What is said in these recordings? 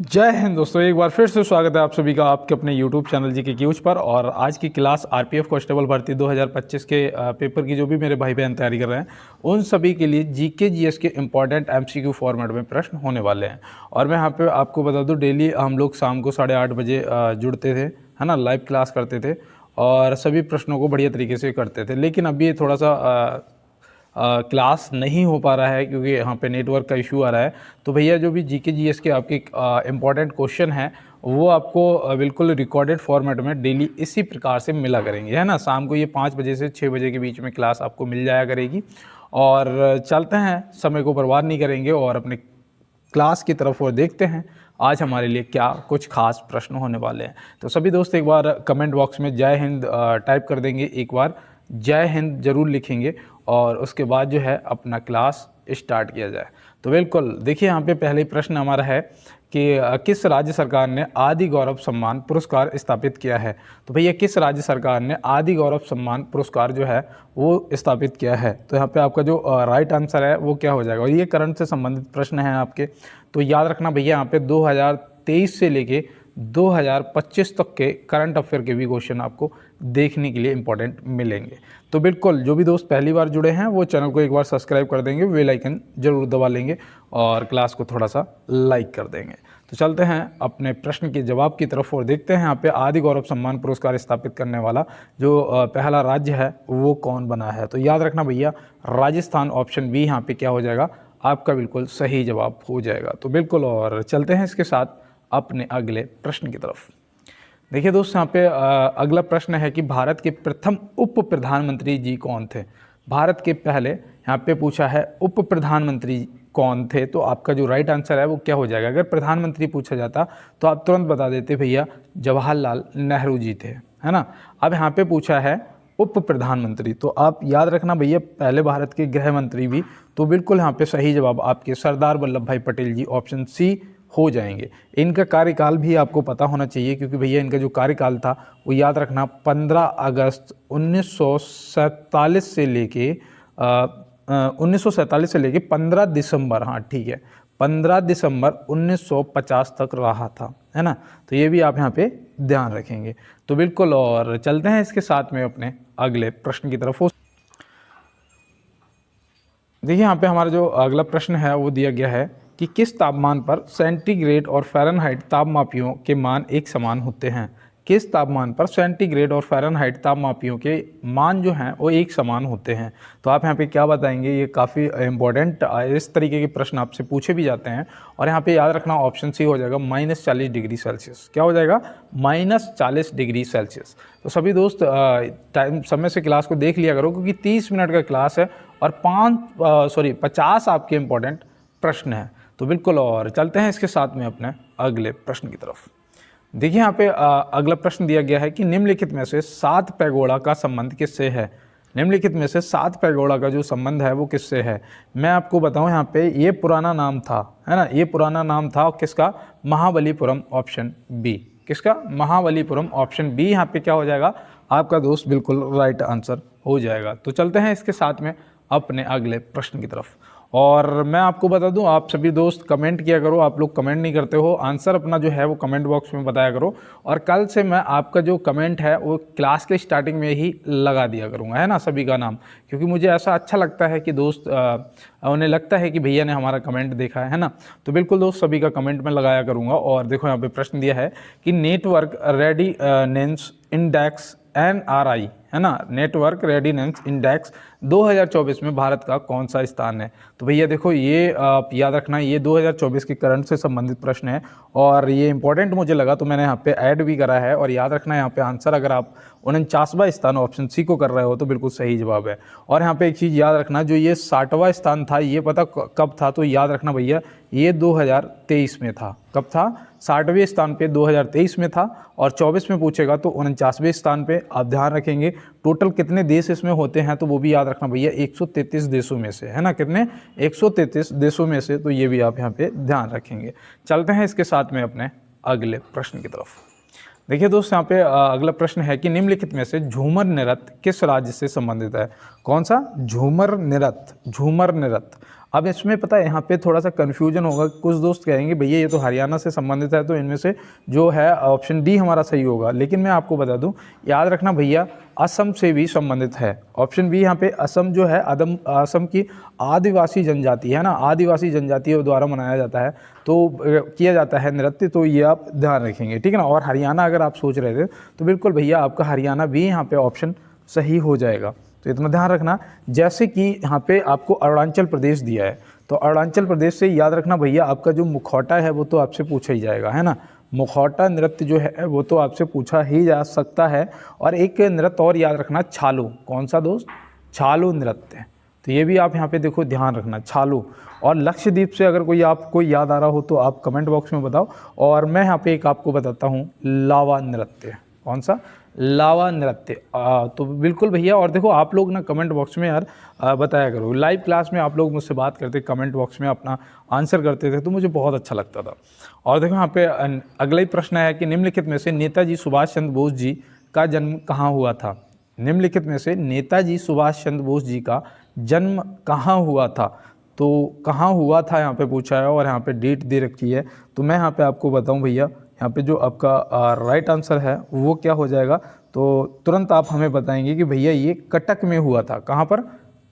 जय हिंद दोस्तों, एक बार फिर से स्वागत है आप सभी का आपके अपने YouTube चैनल जी के क्यूज पर। और आज की क्लास आरपीएफ कांस्टेबल भर्ती 2025 के पेपर की जो भी मेरे भाई बहन तैयारी कर रहे हैं उन सभी के लिए जीके जीएस के इंपॉर्टेंट एमसीक्यू फॉर्मेट में प्रश्न होने वाले हैं। और मैं यहाँ पे आपको बता दूं, डेली हम लोग शाम को 8:30 बजे जुड़ते थे, है ना, लाइव क्लास करते थे और सभी प्रश्नों को बढ़िया तरीके से करते थे। लेकिन अभी ये थोड़ा सा क्लास नहीं हो पा रहा है क्योंकि यहाँ पे नेटवर्क का इशू आ रहा है। तो भैया जो भी जीके जीएस के आपके इम्पॉर्टेंट क्वेश्चन हैं वो आपको बिल्कुल रिकॉर्डेड फॉर्मेट में डेली इसी प्रकार से मिला करेंगे, है ना। शाम को ये 5 बजे से 6 बजे के बीच में क्लास आपको मिल जाया करेगी। और चलते हैं, समय को बर्बाद नहीं करेंगे और अपने क्लास की तरफ और देखते हैं आज हमारे लिए क्या कुछ खास प्रश्न होने वाले हैं। तो सभी दोस्त एक बार कमेंट बॉक्स में जय हिंद टाइप कर देंगे, एक बार जय हिंद जरूर लिखेंगे और उसके बाद जो है अपना क्लास स्टार्ट किया जाए। तो बिल्कुल देखिए, यहाँ पे पहले प्रश्न हमारा है कि किस राज्य सरकार ने आदि गौरव सम्मान पुरस्कार स्थापित किया है। तो भैया किस राज्य सरकार ने आदि गौरव सम्मान पुरस्कार जो है वो स्थापित किया है। तो यहाँ पे आपका जो राइट आंसर है वो क्या हो जाएगा। और ये करंट से संबंधित प्रश्न हैं आपके, तो याद रखना भैया यहाँ पे 2023 से लेके 2025 तक के करंट अफेयर के भी क्वेश्चन आपको देखने के लिए इंपॉर्टेंट मिलेंगे। तो बिल्कुल जो भी दोस्त पहली बार जुड़े हैं वो चैनल को एक बार सब्सक्राइब कर देंगे, बेल आइकन जरूर दबा लेंगे और क्लास को थोड़ा सा लाइक कर देंगे। तो चलते हैं अपने प्रश्न के जवाब की तरफ और देखते हैं यहाँ पे आदि गौरव सम्मान पुरस्कार स्थापित करने वाला जो पहला राज्य है वो कौन बना है। तो याद रखना भैया, राजस्थान, ऑप्शन बी यहाँ पे क्या हो जाएगा, आपका बिल्कुल सही जवाब हो जाएगा। तो बिल्कुल, और चलते हैं इसके साथ अपने अगले प्रश्न की तरफ। देखिए दोस्त, यहाँ पे अगला प्रश्न है कि भारत के प्रथम उप प्रधानमंत्री जी कौन थे। भारत के पहले यहाँ पे पूछा है उप प्रधानमंत्री कौन थे। तो आपका जो राइट आंसर है वो क्या हो जाएगा। अगर प्रधानमंत्री पूछा जाता तो आप तुरंत बता देते भैया जवाहरलाल नेहरू जी थे, है ना। अब यहाँ पे पूछा है उप प्रधानमंत्री, तो आप याद रखना भैया पहले भारत के गृह मंत्री भी। तो बिल्कुल यहाँ पे सही जवाब आपके सरदार वल्लभ भाई पटेल जी, ऑप्शन सी हो जाएंगे। इनका कार्यकाल भी आपको पता होना चाहिए क्योंकि भैया इनका जो कार्यकाल था वो याद रखना 15 अगस्त 1947 से लेके 1947 से लेके 15 दिसंबर, हाँ ठीक है, 15 दिसंबर 1950 तक रहा था, है ना। तो ये भी आप यहाँ पे ध्यान रखेंगे। तो बिल्कुल, और चलते हैं इसके साथ में अपने अगले प्रश्न की तरफ। देखिए यहाँ पे हमारा जो अगला प्रश्न है वो दिया गया है कि किस तापमान पर सेंटीग्रेड और फ़ारेनहाइट तापमापियों के मान एक समान होते हैं। किस तापमान पर सेंटीग्रेड और फ़ारेनहाइट तापमापियों के मान जो हैं वो एक समान होते हैं। तो आप यहाँ पे क्या बताएंगे, ये काफ़ी इंपॉर्टेंट इस तरीके के प्रश्न आपसे पूछे भी जाते हैं। और यहाँ पे याद रखना ऑप्शन सी हो जाएगा -40 डिग्री सेल्सियस। क्या हो जाएगा, -40 डिग्री सेल्सियस। तो सभी दोस्त टाइम समय से क्लास को देख लिया करो क्योंकि 30 मिनट का क्लास है और 50 आपके इंपॉर्टेंट प्रश्न हैं। तो बिल्कुल, और चलते हैं इसके साथ में अपने अगले प्रश्न की तरफ। देखिए यहाँ पे अगला प्रश्न दिया गया है कि निम्नलिखित में से 7 पैगोडा का संबंध किससे है। निम्नलिखित में से 7 पैगोडा का जो संबंध है वो किससे है। मैं आपको बताऊं, यहाँ पे ये पुराना नाम था, है ना, ये पुराना नाम था किसका, महाबलीपुरम, ऑप्शन बी। किसका, महाबलीपुरम, ऑप्शन बी यहाँ पे क्या हो जाएगा आपका दोस्त, बिल्कुल राइट आंसर हो जाएगा। तो चलते हैं इसके साथ में अपने अगले प्रश्न की तरफ। और मैं आपको बता दूं, आप सभी दोस्त कमेंट किया करो, आप लोग कमेंट नहीं करते हो, आंसर अपना जो है वो कमेंट बॉक्स में बताया करो। और कल से मैं आपका जो कमेंट है वो क्लास के स्टार्टिंग में ही लगा दिया करूँगा, है ना, सभी का नाम, क्योंकि मुझे ऐसा अच्छा लगता है कि दोस्त उन्हें लगता है कि भैया ने हमारा कमेंट देखा है ना। तो बिल्कुल दोस्त सभी का कमेंट में लगाया करूँगा। और देखो यहाँ पर प्रश्न दिया है कि नेटवर्क रेडिनेंस इंडेक्स NRI, है ना, नेटवर्क रेडिनेंस इंडेक्स 2024 में भारत का कौन सा स्थान है। तो भैया देखो, ये आप याद रखना, ये 2024 के करंट से संबंधित प्रश्न है और ये इंपॉर्टेंट मुझे लगा तो मैंने यहाँ पे ऐड भी करा है। और याद रखना यहाँ पे आंसर अगर आप 49वां स्थान ऑप्शन सी को कर रहे हो तो बिल्कुल सही जवाब है। और यहाँ पे एक चीज़ याद रखना, जो ये 60वां स्थान था ये पता कब था, तो याद रखना भैया ये 2023 में था। कब था, 60वें स्थान पे 2023 में था। और 24 में पूछेगा तो 49वें स्थान पे आप ध्यान रखेंगे। टोटल कितने देश इसमें होते हैं तो वो भी याद रखना भैया 133 देशों में से, है ना, कितने, 133 देशों में से। तो ये भी आप यहाँ पे ध्यान रखेंगे। चलते हैं इसके साथ में अपने अगले प्रश्न की तरफ। देखिए दोस्त, यहाँ पे अगला प्रश्न है कि निम्नलिखित में से झूमर नृत्य किस राज्य से संबंधित है। कौन सा, झूमर नृत्य, झूमर नृत्य अब इसमें पता है यहाँ पे थोड़ा सा कन्फ्यूजन होगा, कुछ दोस्त कहेंगे भैया ये तो हरियाणा से संबंधित है, तो इनमें से जो है ऑप्शन डी हमारा सही होगा। लेकिन मैं आपको बता दूं, याद रखना भैया असम से भी संबंधित है। ऑप्शन बी यहाँ पे असम जो है असम की आदिवासी जनजाति है ना, आदिवासी जनजातियों द्वारा मनाया जाता है, तो किया जाता है नृत्य, तो ये आप ध्यान रखेंगे, ठीक है ना। और हरियाणा अगर आप सोच रहे थे तो बिल्कुल भैया आपका हरियाणा भी यहाँ पे ऑप्शन सही हो जाएगा, तो इतना ध्यान रखना। जैसे कि यहाँ पे आपको अरुणाचल प्रदेश दिया है, तो अरुणाचल प्रदेश से याद रखना भैया आपका जो मुखौटा है वो तो आपसे पूछा ही जाएगा, है ना। मुखौटा नृत्य जो है वो तो आपसे पूछा ही जा सकता है। और एक नृत्य और याद रखना, छालू। कौन सा दोस्त? छालू नृत्य। तो ये भी आप यहाँ पे देखो ध्यान रखना, छालू। और लक्षद्वीप से अगर कोई आपको याद आ रहा हो तो आप कमेंट बॉक्स में बताओ। और मैं यहाँ पे एक आपको बताता हूँ, लावा नृत्य। कौन सा? लावा नृत्य। तो बिल्कुल भैया। और देखो आप लोग ना कमेंट बॉक्स में यार बताया करो, लाइव क्लास में आप लोग मुझसे बात करते, कमेंट बॉक्स में अपना आंसर करते थे, तो मुझे बहुत अच्छा लगता था। और देखो यहाँ पे अगला ही प्रश्न है कि निम्नलिखित में से नेताजी सुभाष चंद्र बोस जी का जन्म कहाँ हुआ था? निम्नलिखित में से नेताजी सुभाष चंद्र बोस जी का जन्म कहाँ हुआ था? तो कहाँ हुआ था यहाँ पे पूछा है, और यहाँ पे डेट दे रखी है। तो मैं यहाँ पे आपको बताऊँ भैया, यहाँ पे जो आपका राइट आंसर है वो क्या हो जाएगा, तो तुरंत आप हमें बताएंगे कि भैया ये कटक में हुआ था। कहाँ पर?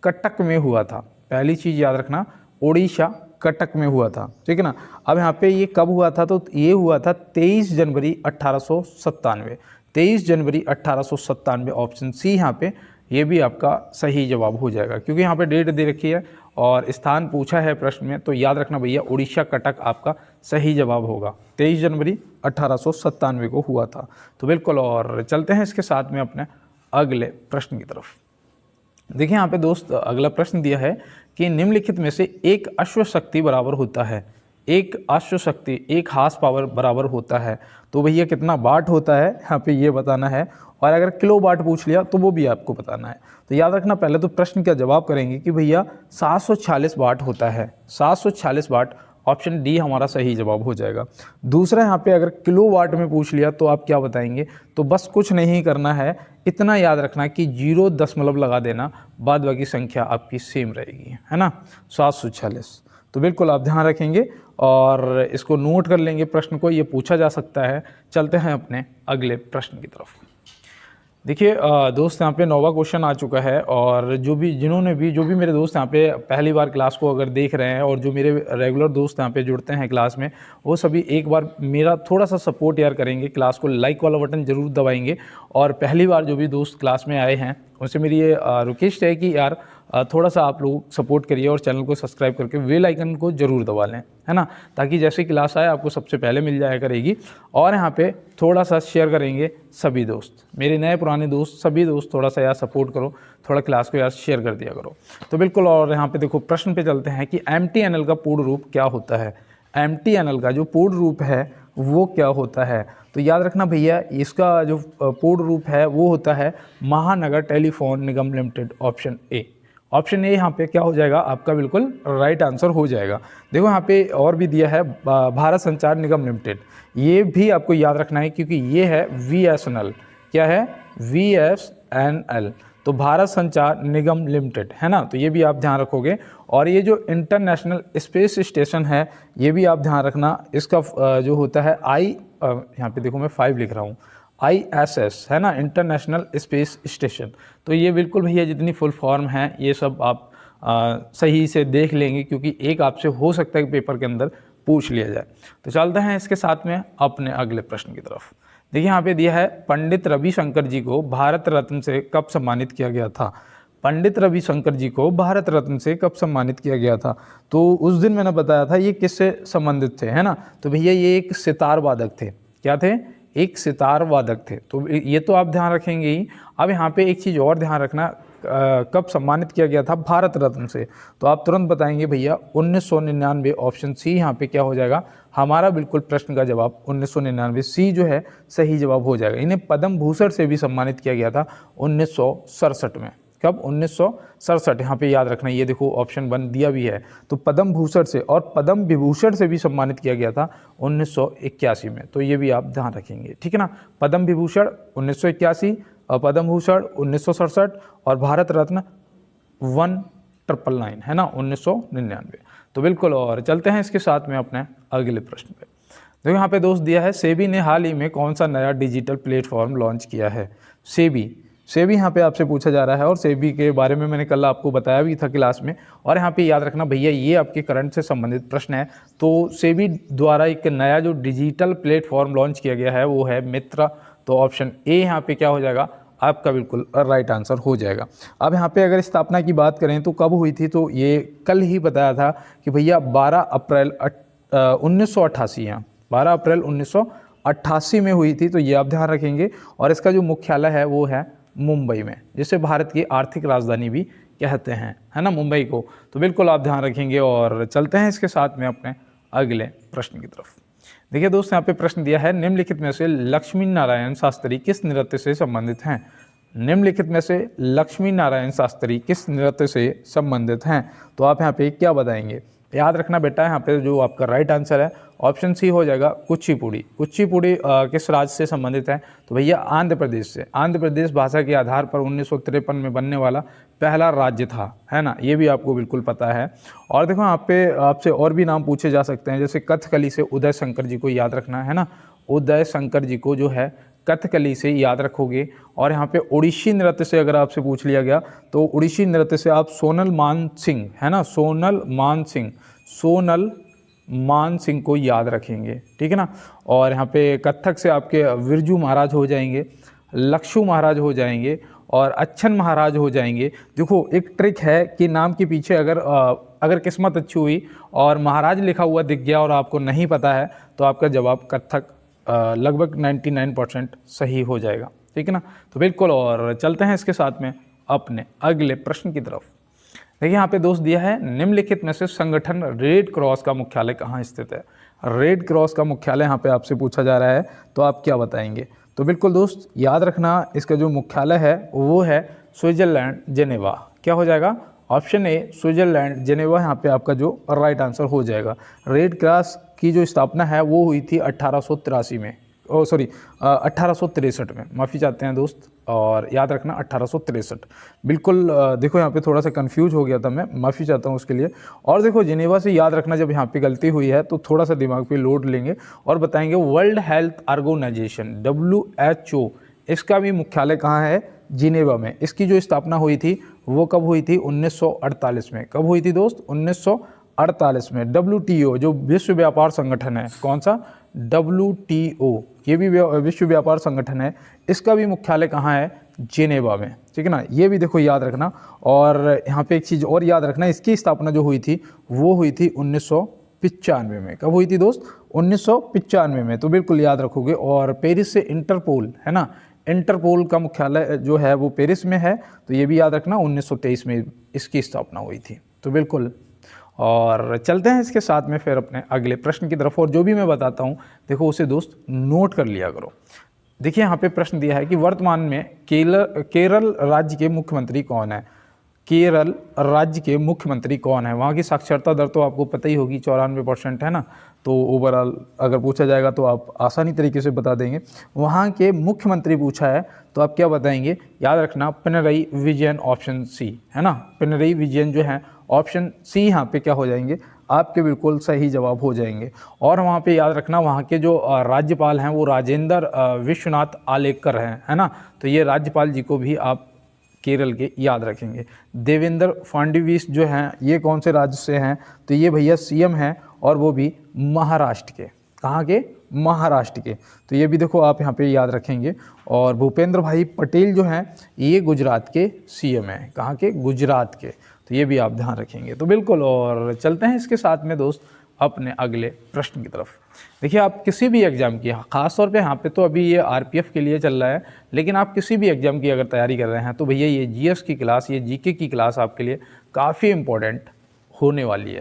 कटक में हुआ था। पहली चीज़ याद रखना, उड़ीसा कटक में हुआ था, ठीक है ना। अब यहाँ पे ये कब हुआ था? तो ये हुआ था 23 जनवरी 1897। 23 जनवरी 1897, ऑप्शन सी यहाँ पे ये भी आपका सही जवाब हो जाएगा, क्योंकि यहाँ पे डेट दे रखी है और स्थान पूछा है प्रश्न में। तो याद रखना भैया उड़ीसा कटक आपका सही जवाब होगा। 23 जनवरी 1897 को हुआ था। तो बिल्कुल। और चलते हैं इसके साथ में अपने अगले प्रश्न की तरफ। देखिए यहाँ पे दोस्त अगला प्रश्न दिया है कि निम्नलिखित में से एक अश्वशक्ति बराबर होता है। एक अश्वशक्ति, एक हार्स पावर बराबर होता है, तो भैया कितना वाट होता है यहाँ पे ये बताना है। और अगर किलो वाट पूछ लिया तो वो भी आपको बताना है। तो याद रखना, पहले तो प्रश्न का जवाब करेंगे कि भैया 746 वाट होता है। 746 वाट, ऑप्शन डी हमारा सही जवाब हो जाएगा। दूसरा यहाँ पे अगर किलो वाट में पूछ लिया तो आप क्या बताएंगे? तो बस कुछ नहीं करना है, इतना याद रखना कि 0 दशमलव लगा देना, बाद बाकी संख्या आपकी सेम रहेगी, है ना, 746। तो बिल्कुल आप ध्यान रखेंगे और इसको नोट कर लेंगे, प्रश्न को ये पूछा जा सकता है। चलते हैं अपने अगले प्रश्न की तरफ। देखिए दोस्त यहाँ पे 9वां क्वेश्चन आ चुका है, और जो भी मेरे दोस्त यहाँ पे पहली बार क्लास को अगर देख रहे हैं और जो मेरे रेगुलर दोस्त यहाँ पे जुड़ते हैं क्लास में, वो सभी एक बार मेरा थोड़ा सा सपोर्ट यार करेंगे, क्लास को लाइक वाला बटन जरूर दबाएंगे। और पहली बार जो भी दोस्त क्लास में आए हैं उनसे मेरी ये रिक्वेस्ट है कि यार थोड़ा सा आप लोग सपोर्ट करिए और चैनल को सब्सक्राइब करके बेल आइकन को ज़रूर दबा लें, है ना, ताकि जैसे क्लास आए आपको सबसे पहले मिल जाया करेगी। और यहाँ पे थोड़ा सा शेयर करेंगे सभी दोस्त, मेरे नए पुराने दोस्त, सभी दोस्त थोड़ा सा यार सपोर्ट करो, थोड़ा क्लास को यार शेयर कर दिया करो। तो बिल्कुल। और यहाँ पे देखो प्रश्न पे चलते हैं कि MTNL का पूर्ण रूप क्या होता है? MTNL का जो पूर्ण रूप है वो क्या होता है? तो याद रखना भैया, इसका जो पूर्ण रूप है वो होता है महानगर telephone Nigam limited, option A. Option A यहाँ पे क्या हो जाएगा आपका, बिल्कुल राइट आंसर हो जाएगा। देखो यहाँ पे और भी दिया है भारत संचार निगम लिमिटेड, ये भी आपको याद रखना है क्योंकि ये है VSNL। क्या है? VSNL, तो भारत संचार निगम लिमिटेड, है ना। तो ये भी आप ध्यान रखोगे। और ये जो इंटरनेशनल स्पेस स्टेशन है ये भी आप ध्यान रखना, इसका जो होता है यहाँ पे देखो मैं 5 लिख रहा हूँ, ISS, है ना, इंटरनेशनल स्पेस स्टेशन। तो ये बिल्कुल भैया जितनी फुल फॉर्म है ये सब आप सही से देख लेंगे, क्योंकि एक आपसे हो सकता है कि पेपर के अंदर पूछ लिया जाए। तो चलते हैं इसके साथ में अपने अगले प्रश्न की तरफ। देखिए यहाँ पे दिया है पंडित रविशंकर जी को भारत रत्न से कब सम्मानित किया गया था? पंडित रविशंकर जी को भारत रत्न से कब सम्मानित किया गया था? तो उस दिन मैंने बताया था ये किससे संबंधित थे, है ना। तो भैया ये एक सितार वादक थे। क्या थे? एक सितार वादक थे। तो ये तो आप ध्यान रखेंगे ही। अब यहाँ पे एक चीज़ और ध्यान रखना, कब सम्मानित किया गया था भारत रत्न से? तो आप तुरंत बताएंगे भैया 1999, ऑप्शन सी यहाँ पे क्या हो जाएगा हमारा, बिल्कुल प्रश्न का जवाब 1999 सी जो है सही जवाब हो जाएगा। इन्हें पद्म भूषण से भी सम्मानित किया गया था 1967 में। कब? 1967। यहाँ पे याद रखना, ये देखो ऑप्शन 1 दिया भी है। तो पद्म भूषण से और पद्म विभूषण से भी सम्मानित किया गया था 1981 में। तो ये भी आप ध्यान रखेंगे, ठीक है ना। पद्म विभूषण 1981 और पद्म भूषण 1967 और भारत रत्न 1999 है ना, 1999। तो बिल्कुल, और चलते हैं इसके साथ में अपने अगले प्रश्न पे। देखो यहाँ पे दोस्त दिया है, सेबी ने हाल ही में कौन सा नया डिजिटल प्लेटफॉर्म लॉन्च किया है। सेबी यहाँ पे आपसे पूछा जा रहा है, और सेबी के बारे में मैंने कल आपको बताया भी था क्लास में। और यहाँ पे याद रखना भैया, ये आपके करंट से संबंधित प्रश्न है। तो सेबी द्वारा एक नया जो डिजिटल प्लेटफॉर्म लॉन्च किया गया है वो है मित्रा। तो ऑप्शन ए यहाँ पे क्या हो जाएगा आपका, बिल्कुल राइट आंसर हो जाएगा। अब यहाँ पे अगर स्थापना की बात करें तो कब हुई थी, तो ये कल ही बताया था कि भैया 12 अप्रैल 1988, यहाँ 12 अप्रैल 1988 में हुई थी। तो ये आप ध्यान रखेंगे। और इसका जो मुख्यालय है वो है मुंबई में, जिसे भारत की आर्थिक राजधानी भी कहते हैं, है ना, मुंबई को। तो बिल्कुल आप ध्यान रखेंगे। और चलते हैं इसके साथ में अपने अगले प्रश्न की तरफ। देखिए दोस्त, यहाँ पे प्रश्न दिया है, निम्नलिखित में से लक्ष्मी नारायण शास्त्री किस नृत्य से संबंधित हैं। निम्नलिखित में से लक्ष्मी नारायण शास्त्री किस नृत्य से संबंधित हैं। तो आप यहाँ पे क्या बताएंगे। याद रखना बेटा, यहाँ पे जो आपका राइट आंसर है ऑप्शन सी हो जाएगा, कुचिपुड़ी। कुचिपुड़ी किस राज्य से संबंधित है, तो भैया आंध्र प्रदेश से। आंध्र प्रदेश भाषा के आधार पर 1953 में बनने वाला पहला राज्य था, है ना, ये भी आपको बिल्कुल पता है। और देखो यहाँ पे आपसे और भी नाम पूछे जा सकते हैं, जैसे कथकली से उदय शंकर जी को याद रखना है ना, उदय शंकर जी को जो है कथकली से याद रखोगे। और यहाँ पे उड़ीसी नृत्य से अगर आपसे पूछ लिया गया तो उड़ीसी नृत्य से आप सोनल मान सिंह, है ना, सोनल मान सिंह को याद रखेंगे, ठीक है ना। और यहाँ पे कथक से आपके विरजू महाराज हो जाएंगे, लक्षु महाराज हो जाएंगे, और अच्छन महाराज हो जाएंगे। देखो एक ट्रिक है कि नाम के पीछे अगर किस्मत अच्छी हुई और महाराज लिखा हुआ दिख गया और आपको नहीं पता है तो आपका जवाब कथक लगभग 99% सही हो जाएगा, ठीक है ना। तो बिल्कुल, और चलते हैं इसके साथ में अपने अगले प्रश्न की तरफ। देखिए यहाँ पे दोस्त दिया है, निम्नलिखित में से संगठन रेड क्रॉस का मुख्यालय कहाँ स्थित है। रेड क्रॉस का मुख्यालय यहाँ पे आपसे पूछा जा रहा है, तो आप क्या बताएंगे। तो बिल्कुल दोस्त याद रखना, इसका जो मुख्यालय है वो है स्विट्जरलैंड जेनेवा। क्या हो जाएगा, ऑप्शन ए स्विट्जरलैंड जेनेवा यहाँ पे आपका जो राइट आंसर हो जाएगा। रेड क्रॉस की जो स्थापना है वो हुई थी 1883 में, 1863 में, माफ़ी चाहते हैं दोस्त, और याद रखना 1863। बिल्कुल देखो यहाँ पे थोड़ा सा कंफ्यूज हो गया था मैं, माफ़ी चाहता हूँ उसके लिए। और देखो जिनेवा से याद रखना, जब यहाँ पे गलती हुई है तो थोड़ा सा दिमाग पे लोड लेंगे और बताएंगे वर्ल्ड हेल्थ ऑर्गेनाइजेशन WHO, इसका भी मुख्यालय कहाँ है, जिनेवा में। इसकी जो स्थापना हुई थी वो कब हुई थी, 1948 में। कब हुई थी दोस्त, 1948 में। WTO जो विश्व व्यापार संगठन है, कौन सा, WTO, ये भी विश्व व्यापार संगठन है, इसका भी मुख्यालय कहाँ है, जिनेवा में, ठीक है ना। ये भी देखो याद रखना। और यहाँ पे एक चीज़ और याद रखना, इसकी स्थापना जो हुई थी वो हुई थी 1995 में। कब हुई थी दोस्त, 1995 में। तो बिल्कुल याद रखोगे। और पेरिस से इंटरपोल, है ना, इंटरपोल का मुख्यालय जो है वो पेरिस में है। तो ये भी याद रखना, 1923 में इसकी स्थापना हुई थी। तो बिल्कुल, और चलते हैं इसके साथ में फिर अपने अगले प्रश्न की तरफ। और जो भी मैं बताता हूँ देखो उसे दोस्त नोट कर लिया करो। देखिए यहाँ पे प्रश्न दिया है कि वर्तमान में केरल राज्य के मुख्यमंत्री कौन है। केरल राज्य के मुख्यमंत्री कौन है। वहाँ की साक्षरता दर तो आपको पता ही होगी, 94% है ना। तो ओवरऑल अगर पूछा जाएगा तो आप आसानी तरीके से बता देंगे। वहाँ के मुख्यमंत्री पूछा है तो आप क्या बताएंगे, याद रखना पिनरई विजयन, ऑप्शन सी, है ना, पिनरई विजयन जो है ऑप्शन सी यहाँ पे क्या हो जाएंगे, आपके बिल्कुल सही जवाब हो जाएंगे। और वहाँ पे याद रखना वहाँ के जो राज्यपाल हैं वो राजेंद्र विश्वनाथ आलेकर हैं, है ना। तो ये राज्यपाल जी को भी आप केरल के याद रखेंगे। देवेंद्र फडणवीस जो हैं ये कौन से राज्य से हैं, तो ये भैया CM हैं और वो भी महाराष्ट्र के। कहाँ के, महाराष्ट्र के। तो ये भी देखो आप यहाँ पे याद रखेंगे। और भूपेंद्र भाई पटेल जो हैं ये गुजरात के CM हैं। कहाँ के, गुजरात के। तो ये भी आप ध्यान रखेंगे। तो बिल्कुल, और चलते हैं इसके साथ में दोस्त अपने अगले प्रश्न की तरफ। देखिए आप किसी भी एग्ज़ाम की, ख़ास तौर पे यहाँ पे तो अभी ये RPF के लिए चल रहा है, लेकिन आप किसी भी एग्ज़ाम की अगर तैयारी कर रहे हैं तो भैया ये GS की क्लास, ये GK की क्लास आपके लिए काफ़ी इम्पोर्टेंट होने वाली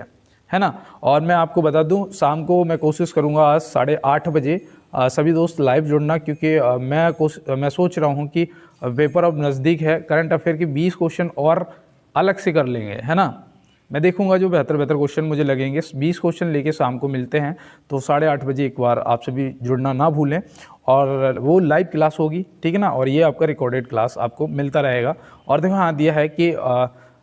है ना। और मैं आपको बता दूं, शाम को मैं कोशिश करूंगा आज 8:30 बजे सभी दोस्त लाइव जुड़ना, क्योंकि मैं सोच रहा हूं कि पेपर अब नज़दीक है। करंट अफेयर के 20 क्वेश्चन और अलग से कर लेंगे, है ना। मैं देखूंगा जो बेहतर क्वेश्चन मुझे लगेंगे। 20 क्वेश्चन लेके शाम को मिलते हैं। तो 8:30 बजे एक बार आप सभी जुड़ना ना भूलें। और वो लाइव क्लास होगी, ठीक है ना। और ये आपका रिकॉर्डेड क्लास आपको मिलता रहेगा। और देखो हाँ दिया है कि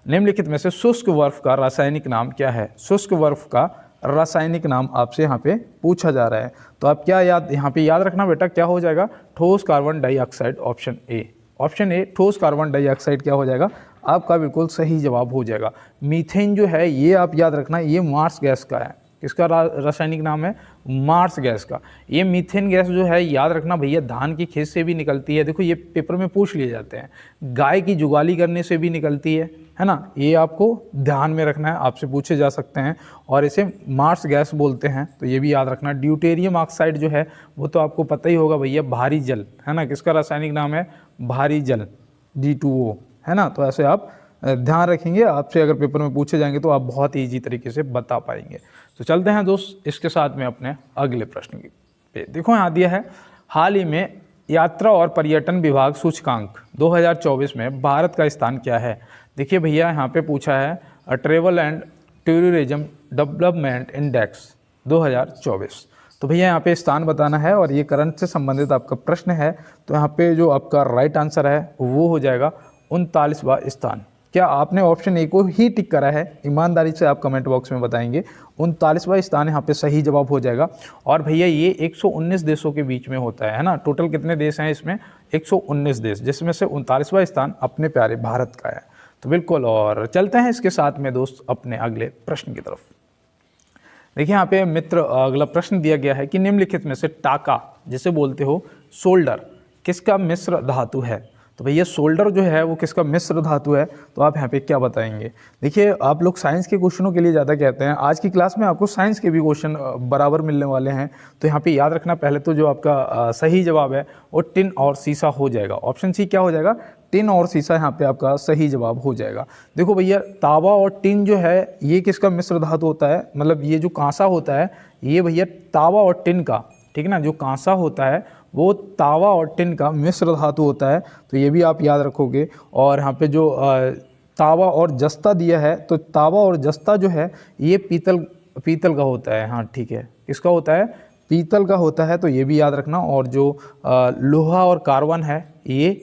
निम्नलिखित में से शुष्क बर्फ का रासायनिक नाम क्या है? शुष्क बर्फ का रासायनिक नाम आपसे यहाँ पे पूछा जा रहा है। तो आप क्या यहाँ पे याद रखना बेटा, क्या हो जाएगा? ठोस carbon dioxide, option A. Option A ठोस कार्बन डाइऑक्साइड क्या हो जाएगा? आपका बिल्कुल सही जवाब हो जाएगा। मीथेन जो है ये आप याद रखना, ये मार्स गैस का है। किसका रासायनिक नाम है? मार्स गैस का। ये मीथेन गैस जो है याद रखना भैया, धान की खेत से भी निकलती है। देखो ये पेपर में पूछ लिए जाते हैं। गाय की जुगाली करने से भी निकलती है ना। ये आपको ध्यान में रखना है, आपसे पूछे जा सकते हैं। और इसे मार्स गैस बोलते हैं, तो ये भी याद रखना। ड्यूटेरियम ऑक्साइड जो है वो तो आपको पता ही होगा भैया, भारी जल, है ना। किसका रासायनिक नाम है? भारी जल, D2O, है ना। तो ऐसे आप ध्यान रखेंगे, आपसे अगर पेपर में पूछे जाएंगे तो आप बहुत ईजी तरीके से बता पाएंगे। तो चलते हैं दोस्त इसके साथ में अपने अगले प्रश्न पे। देखो यहाँ दिया है, हाल ही में यात्रा और पर्यटन विभाग सूचकांक 2024 में भारत का स्थान क्या है? देखिए भैया यहाँ पे पूछा है travel and tourism development index 2024। तो भैया यहाँ पे स्थान बताना है और ये करंट से संबंधित आपका प्रश्न है। तो यहाँ पे जो आपका राइट आंसर है वो हो जाएगा 39वां स्थान। क्या आपने ऑप्शन ए को ही टिक करा है? ईमानदारी से आप कमेंट बॉक्स में बताएंगे। 39वां स्थान यहाँ पे सही जवाब हो जाएगा। और भैया ये 119 देशों के बीच में होता है ना। टोटल कितने देश हैं इसमें? 119 देश, जिसमें से 39वां स्थान अपने प्यारे भारत का है। तो बिल्कुल, और चलते हैं इसके साथ में दोस्त अपने अगले प्रश्न की तरफ। देखिए यहाँ पे मित्र अगला प्रश्न दिया गया है कि निम्नलिखित में से टाका जिसे बोलते हो सोल्डर किसका मिश्र धातु है? तो भैया सोल्डर जो है वो किसका मिश्र धातु है? तो आप यहाँ पे क्या बताएंगे? देखिए आप लोग साइंस के क्वेश्चनों के लिए ज़्यादा कहते हैं, आज की क्लास में आपको साइंस के भी क्वेश्चन बराबर मिलने वाले हैं। तो यहाँ पे याद रखना, पहले तो जो आपका सही जवाब है वो टिन और सीसा हो जाएगा। ऑप्शन सी क्या हो जाएगा? टिन और सीसा यहाँ पे आपका सही जवाब हो जाएगा। देखो भैया तांबा और टिन जो है ये किसका मिश्र धातु होता है? मतलब ये जो कांसा होता है ये भैया तांबा और टिन का, ठीक है ना। जो कांसा होता है वो तांबा और टिन का मिश्र धातु होता है। तो ये भी आप याद रखोगे। और यहाँ पे जो तांबा और जस्ता दिया है, तो तांबा और जस्ता जो है ये पीतल का होता है। हाँ ठीक है, किसका होता है? पीतल का होता है। तो ये भी याद रखना। और जो लोहा और कार्बन है ये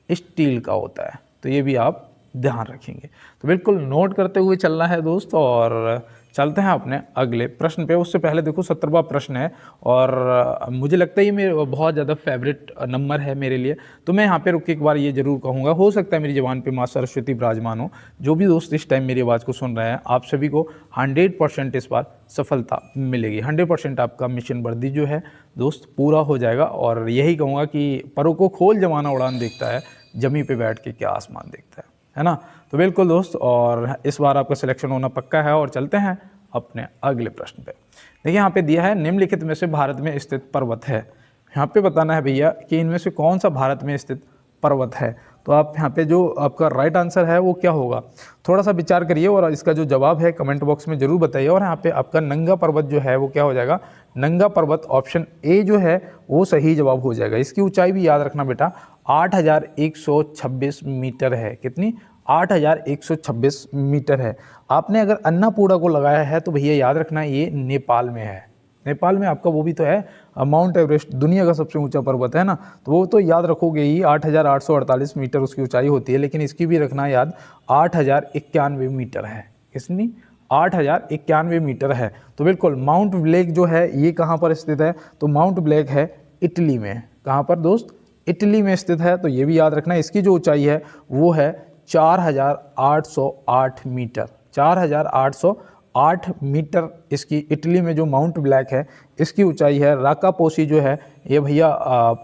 स्टील का होता है। तो ये भी आप ध्यान रखेंगे। तो बिल्कुल नोट करते हुए चलना है दोस्त, और चलते हैं अपने अगले प्रश्न पे। उससे पहले देखो 17वां प्रश्न है और मुझे लगता है ये मेरे बहुत ज़्यादा फेवरेट नंबर है मेरे लिए। तो मैं यहाँ पे रुक के एक बार ये जरूर कहूँगा, हो सकता है मेरी ज़बान पे माँ सरस्वती विराजमान हो। जो भी दोस्त इस टाइम मेरी आवाज़ को सुन रहे हैं, आप सभी को 100% इस बार सफलता मिलेगी। 100% आपका मिशन वर्दी जो है दोस्त पूरा हो जाएगा। और यही कहूँगा कि परों को खोल जमाना उड़ान देखता है, जमी पे बैठ के क्या आसमान देखता है ना। तो बिल्कुल दोस्त, और इस बार आपका सिलेक्शन होना पक्का है। और चलते हैं अपने अगले प्रश्न पे। देखिए यहाँ पे दिया है निम्नलिखित में से भारत में स्थित पर्वत है। यहाँ पे बताना है भैया कि इनमें से कौन सा भारत में स्थित पर्वत है। तो आप यहाँ पे जो आपका राइट आंसर है वो क्या होगा, थोड़ा सा विचार करिए और इसका जो जवाब है कमेंट बॉक्स में जरूर बताइए। और यहाँ पे आपका नंगा पर्वत जो है वो क्या हो जाएगा? नंगा पर्वत, ऑप्शन ए जो है वो सही जवाब हो जाएगा। इसकी ऊंचाई भी याद रखना बेटा, 8126 मीटर है। कितनी? 8126 मीटर है। आपने अगर अन्नपूर्णा को लगाया है तो भैया याद रखना ये नेपाल में है। नेपाल में आपका वो भी तो है, माउंट एवरेस्ट दुनिया का सबसे ऊंचा पर्वत है ना। तो वो तो याद रखोगे ही, 8848 मीटर उसकी ऊंचाई होती है। लेकिन इसकी भी रखना याद, 8091 मीटर है। कितनी? 8091 मीटर है। तो बिल्कुल माउंट ब्लैक जो है ये कहाँ पर स्थित है? तो माउंट ब्लैक है इटली में। कहाँ पर दोस्त? इटली में स्थित है। तो ये भी याद रखना, इसकी जो ऊंचाई है वो है 4808 मीटर। 4808 मीटर इसकी इटली में जो माउंट ब्लैक है इसकी ऊंचाई है। राकापोसी जो है ये भैया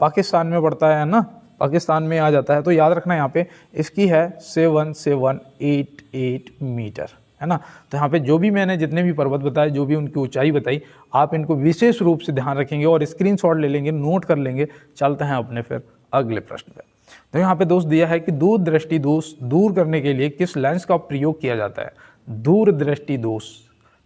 पाकिस्तान में पड़ता है ना, पाकिस्तान में आ जाता है। तो याद रखना यहाँ पे इसकी है 7788 मीटर, है ना। तो यहाँ पे जो भी मैंने जितने भी पर्वत बताए, जो भी उनकी ऊंचाई बताई, आप इनको विशेष रूप से ध्यान रखेंगे और स्क्रीनशॉट ले लेंगे, नोट कर लेंगे। चलते हैं अपने फिर अगले प्रश्न पे। तो यहाँ पे दोस्त दिया है कि दूरदृष्टि दोष दूर करने के लिए किस लेंस का प्रयोग किया जाता है? दूरदृष्टि दोष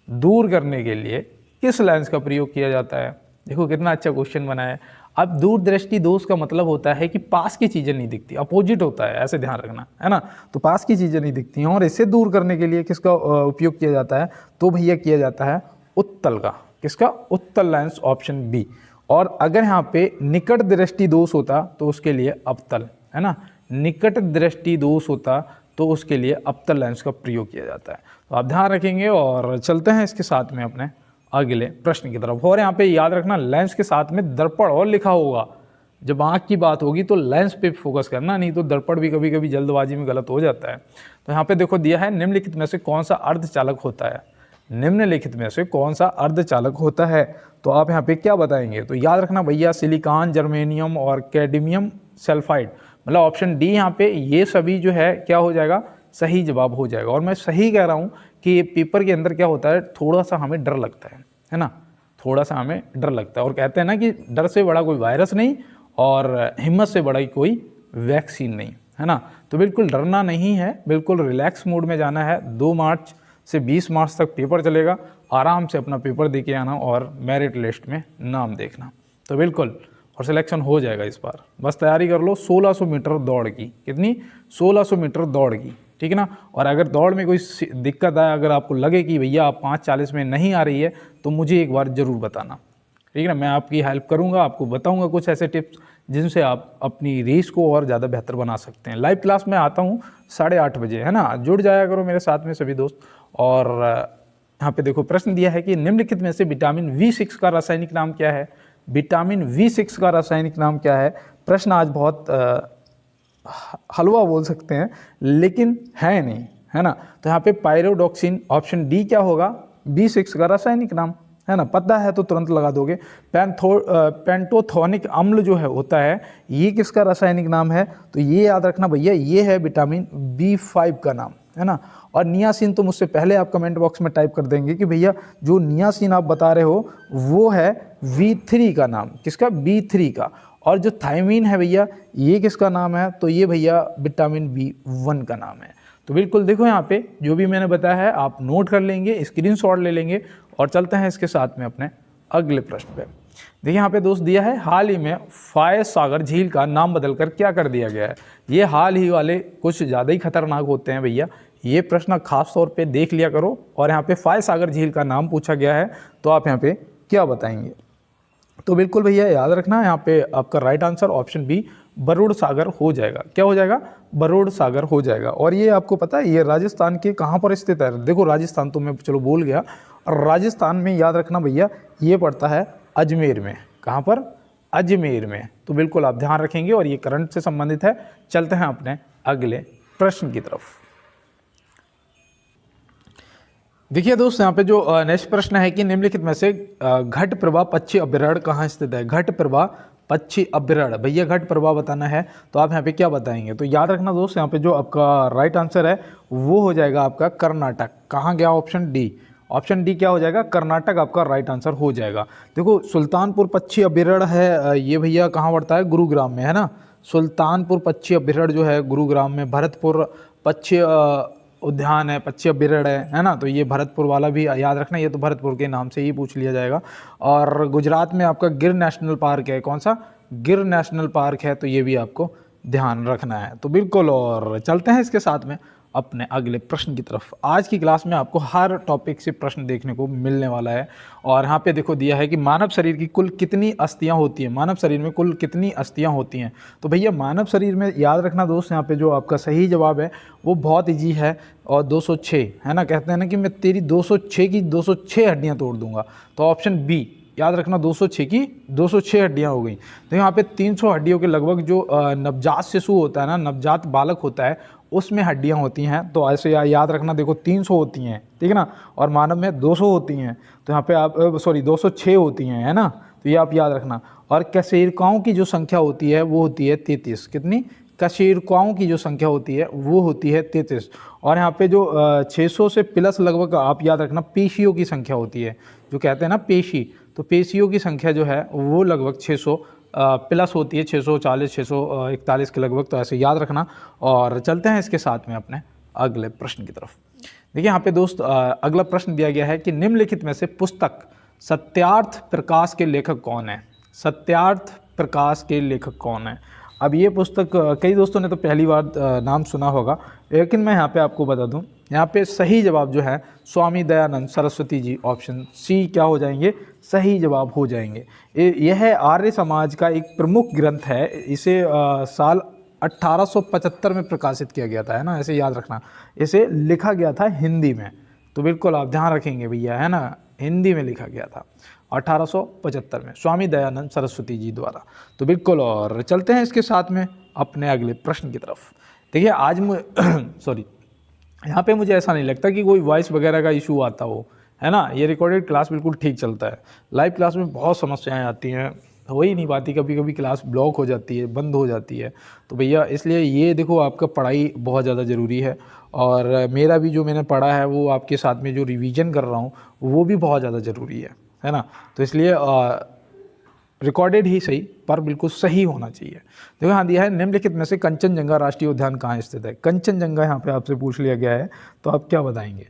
दूर करने के लिए किस लेंस का प्रयोग किया जाता है? देखो कितना अच्छा क्वेश्चन बना है। अब दूरदृष्टि दोष का मतलब होता है कि पास की चीज़ें नहीं दिखती, अपोजिट होता है, ऐसे ध्यान रखना, है ना। तो पास की चीज़ें नहीं दिखती हैं और इसे दूर करने के लिए किसका उपयोग किया जाता है? तो भैया किया जाता है उत्तल का। किसका? उत्तल लेंस, ऑप्शन बी। और अगर यहाँ पे निकट दृष्टि दोष होता तो उसके लिए अवतल, है ना। निकट दृष्टि दोष होता तो उसके लिए अवतल लेंस का प्रयोग किया जाता है। तो आप ध्यान रखेंगे और चलते हैं इसके साथ में अपने अगले प्रश्न की तरफ। और यहाँ पे याद रखना लेंस के साथ में दर्पण और लिखा होगा। जब आँख की बात होगी तो लेंस पे फोकस करना, नहीं तो दर्पण भी कभी कभी जल्दबाजी में गलत हो जाता है। तो यहाँ पे देखो दिया है निम्नलिखित में से कौन सा अर्धचालक होता है, निम्नलिखित में से कौन सा अर्धचालक होता है। तो आप यहाँ पे क्या बताएंगे, तो याद रखना भैया सिलिकॉन, जर्मेनियम और कैडमियम सल्फाइड, मतलब ऑप्शन डी यहाँ पे ये सभी जो है क्या हो जाएगा, सही जवाब हो जाएगा। और मैं सही कह रहा हूँ कि पेपर के अंदर क्या होता है, थोड़ा सा हमें डर लगता है ना, थोड़ा सा हमें डर लगता है। और कहते हैं ना कि डर से बड़ा कोई वायरस नहीं और हिम्मत से बड़ा कोई वैक्सीन नहीं, है ना। तो बिल्कुल डरना नहीं है, बिल्कुल रिलैक्स मोड में जाना है। 2 मार्च से 20 मार्च तक पेपर चलेगा, आराम से अपना पेपर दे के आना और मेरिट लिस्ट में नाम देखना। तो बिल्कुल और सिलेक्शन हो जाएगा इस बार, बस तैयारी कर लो 1600 मीटर दौड़ की। कितनी? 1600 मीटर दौड़ की, ठीक है ना। और अगर दौड़ में कोई दिक्कत आए, अगर आपको लगे कि भैया आप 5:40 में नहीं आ रही है, तो मुझे एक बार ज़रूर बताना, ठीक है ना। मैं आपकी हेल्प करूंगा, आपको बताऊंगा कुछ ऐसे टिप्स जिनसे आप अपनी रेस को और ज़्यादा बेहतर बना सकते हैं। लाइव क्लास में आता हूँ 8:30 बजे, है ना, जुड़ जाया करो मेरे साथ में सभी दोस्त। और यहाँ पे देखो प्रश्न दिया है कि निम्नलिखित में से विटामिन V6 का रासायनिक नाम क्या है। विटामिन V6 का रासायनिक नाम क्या है। प्रश्न आज बहुत हलवा बोल सकते हैं, लेकिन है नहीं, है ना। तो यहाँ पे पायरोडॉक्सिन, ऑप्शन डी क्या होगा, B6 का रासायनिक नाम, है ना। पता है तो तुरंत लगा दोगे। पेंटोथोनिक अम्ल जो है होता है, ये किसका रासायनिक नाम है, तो ये याद रखना भैया, ये है विटामिन B5 का नाम, है ना। और नियासिन तो मुझसे पहले आप कमेंट बॉक्स में टाइप कर देंगे कि भैया जो नियासिन आप बता रहे हो वो है V3 का नाम, किसका, B3 का। और जो थायमीन है भैया, ये किसका नाम है, तो ये भैया विटामिन B1 का नाम है। तो बिल्कुल देखो यहाँ पे जो भी मैंने बताया है आप नोट कर लेंगे, स्क्रीनशॉट ले लेंगे। और चलते हैं इसके साथ में अपने अगले प्रश्न पे। देखिए यहाँ पे दोस्त दिया है, हाल ही में फायस सागर झील का नाम बदलकर क्या कर दिया गया है। ये हाल ही वाले कुछ ज़्यादा ही खतरनाक होते हैं भैया, ये प्रश्न खास तौर पे देख लिया करो। और यहाँ पे फायस सागर झील का नाम पूछा गया है, तो आप यहाँ पे क्या बताएंगे। तो बिल्कुल भैया याद रखना, यहाँ पे आपका right answer option B Barud सागर हो जाएगा। क्या हो जाएगा, बरूड़ सागर हो जाएगा। और ये आपको पता है ये राजस्थान के कहाँ पर स्थित है। देखो राजस्थान तो मैं चलो बोल गया, और राजस्थान में याद रखना भैया ये पड़ता है अजमेर में। कहाँ पर, अजमेर में। तो बिल्कुल आप ध्यान रखेंगे और ये करंट से संबंधित है। चलते हैं अपने अगले प्रश्न की तरफ। देखिए दोस्त यहाँ पे जो नेक्स्ट प्रश्न है कि निम्नलिखित में से घट प्रभा पक्षी अभ्यारण्य कहाँ स्थित है। घट प्रभा पक्षी अभ्यारण्य, भैया घट प्रभा बताना है, तो आप यहाँ पे क्या बताएंगे। तो याद रखना दोस्त, यहाँ पे जो आपका राइट आंसर है वो हो जाएगा आपका कर्नाटक। कहाँ गया, ऑप्शन डी। ऑप्शन डी क्या हो जाएगा, कर्नाटक आपका राइट आंसर हो जाएगा। देखो सुल्तानपुर पक्षी अभ्यारण्य है, ये भैया कहाँ पड़ता है, गुरुग्राम में, है ना। सुल्तानपुर पक्षी अभ्यारण्य जो है गुरुग्राम में। भरतपुर पक्षी उद्यान है, पक्षी अभ्यारण्य है ना। तो ये भरतपुर वाला भी याद रखना, ये तो भरतपुर के नाम से ही पूछ लिया जाएगा। और गुजरात में आपका गिर नेशनल पार्क है, कौन सा, गिर नेशनल पार्क है, तो ये भी आपको ध्यान रखना है। तो बिल्कुल, और चलते हैं इसके साथ में अपने अगले प्रश्न की तरफ। आज की क्लास में आपको हर टॉपिक से प्रश्न देखने को मिलने वाला है। और यहाँ पे देखो दिया है कि मानव शरीर की कुल कितनी अस्थियाँ होती हैं, मानव शरीर में कुल कितनी अस्थियाँ होती हैं। तो भैया मानव शरीर में याद रखना दोस्त, यहाँ पे जो आपका सही जवाब है वो बहुत ईजी है, और 206 है ना। कहते हैं ना कि मैं तेरी 206 की 206 हड्डियाँ तोड़ दूंगा। तो ऑप्शन बी याद रखना, 206 की 206 हड्डियाँ हो गई। तो यहाँ पे 300 हड्डियों के लगभग जो नवजात शिशु होता है ना, नवजात बालक होता है, उसमें हड्डियाँ होती हैं। तो ऐसे याद रखना, देखो 300 होती हैं, ठीक है ना, और मानव में 200 होती हैं। तो यहाँ पे आप 206 होती हैं, है ना। तो ये आप याद रखना। और कशेरुकाओं की जो संख्या होती है वो होती है 33। कितनी, कशेरुकाओं की जो संख्या होती है वो होती है 33। और यहाँ पे जो 600 से प्लस लगभग आप याद रखना पेशियों की संख्या होती है, जो कहते हैं ना पेशी। तो पेशियों की संख्या जो है वो लगभग 600 प्लस होती है, 640 641 के लगभग। तो ऐसे याद रखना। और चलते हैं इसके साथ में अपने अगले प्रश्न की तरफ। देखिए यहाँ पे दोस्त अगला प्रश्न दिया गया है कि निम्नलिखित में से पुस्तक सत्यार्थ प्रकाश के लेखक कौन है। सत्यार्थ प्रकाश के लेखक कौन है। अब ये पुस्तक कई दोस्तों ने तो पहली बार नाम सुना होगा, लेकिन मैं यहाँ पे आपको बता दूँ, यहाँ पे सही जवाब जो है स्वामी दयानंद सरस्वती जी, ऑप्शन सी क्या हो जाएंगे, सही जवाब हो जाएंगे। यह आर्य समाज का एक प्रमुख ग्रंथ है। इसे साल 1875 में प्रकाशित किया गया था, है ना, ऐसे याद रखना। इसे लिखा गया था हिंदी में, तो बिल्कुल आप ध्यान रखेंगे भैया, है ना, हिंदी में लिखा गया था 1875 में स्वामी दयानंद सरस्वती जी द्वारा। तो बिल्कुल, और चलते हैं इसके साथ में अपने अगले प्रश्न की तरफ। देखिए आज सॉरी, यहाँ पे मुझे ऐसा नहीं लगता कि कोई वॉइस वगैरह का इशू आता हो, है ना। ये रिकॉर्डेड क्लास बिल्कुल ठीक चलता है। लाइव क्लास में बहुत समस्याएं आती हैं, हो ही नहीं पाती, कभी कभी क्लास ब्लॉक हो जाती है, बंद हो जाती है। तो भैया इसलिए ये देखो, आपका पढ़ाई बहुत ज़्यादा ज़रूरी है, और मेरा भी जो मैंने पढ़ा है वो आपके साथ में जो रिवीजन कर रहा हूँ वो भी बहुत ज़्यादा ज़रूरी है ना। तो इसलिए रिकॉर्डेड ही सही, पर बिल्कुल सही होना चाहिए। देखो यहाँ दिया है, निम्नलिखित में से कंचनजंगा राष्ट्रीय उद्यान कहाँ स्थित है। कंचनजंगा यहाँ पे आपसे पूछ लिया गया है, तो आप क्या बताएंगे।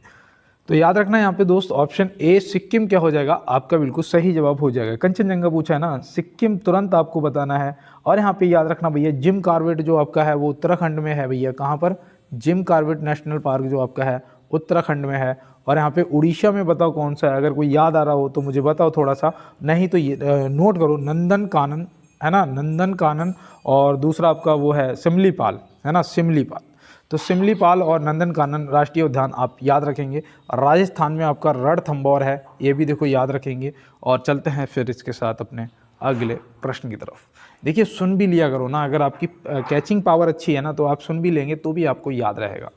तो याद रखना यहाँ पे दोस्त, ऑप्शन ए सिक्किम क्या हो जाएगा, आपका बिल्कुल सही जवाब हो जाएगा। कंचनजंगा पूछा है ना, सिक्किम तुरंत आपको बताना है। और यहाँ पे याद रखना भैया, जिम कॉर्बेट जो आपका है वो उत्तराखंड में है भैया। कहाँ पर, जिम कॉर्बेट नेशनल पार्क जो आपका है उत्तराखंड में है। और यहाँ पे उड़ीसा में बताओ कौन सा है, अगर कोई याद आ रहा हो तो मुझे बताओ थोड़ा सा, नहीं तो ये नोट करो, नंदन कानन, है ना, नंदन कानन। और दूसरा आपका वो है सिमलीपाल, है ना, सिमलीपाल। तो सिमलीपाल और नंदन कानन राष्ट्रीय उद्यान आप याद रखेंगे। राजस्थान में आपका रणथंभौर है, ये भी देखो याद रखेंगे। और चलते हैं फिर इसके साथ अपने अगले प्रश्न की तरफ। देखिए सुन भी लिया करो ना, अगर आपकी कैचिंग पावर अच्छी है ना तो आप सुन भी लेंगे तो भी आपको याद रहेगा।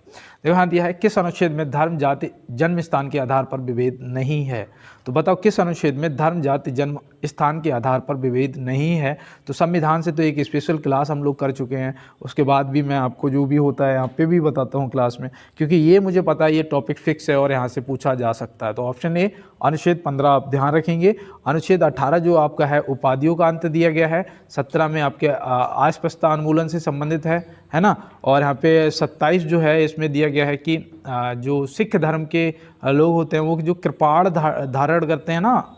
देखो हाँ दिया है, किस अनुच्छेद में धर्म जाति जन्म स्थान के आधार पर विभेद नहीं है। तो बताओ किस अनुच्छेद में धर्म जाति जन्म स्थान के आधार पर विभेद नहीं है। तो संविधान से तो एक स्पेशल क्लास हम लोग कर चुके हैं, उसके बाद भी मैं आपको जो भी होता है यहाँ पे भी बताता हूँ क्लास में, क्योंकि ये मुझे पता है ये टॉपिक फिक्स है और यहाँ से पूछा जा सकता है। तो ऑप्शन ए अनुच्छेद 15 आप ध्यान रखेंगे। अनुच्छेद 18 जो आपका है उपाधियों का अंत दिया गया है। 17 में आपके अस्पृश्यता उन्मूलन से संबंधित है ना। और यहाँ पे 27 जो है इसमें दिया गया है कि जो सिख धर्म के लोग होते हैं वो जो कृपाण धारण करते हैं ना,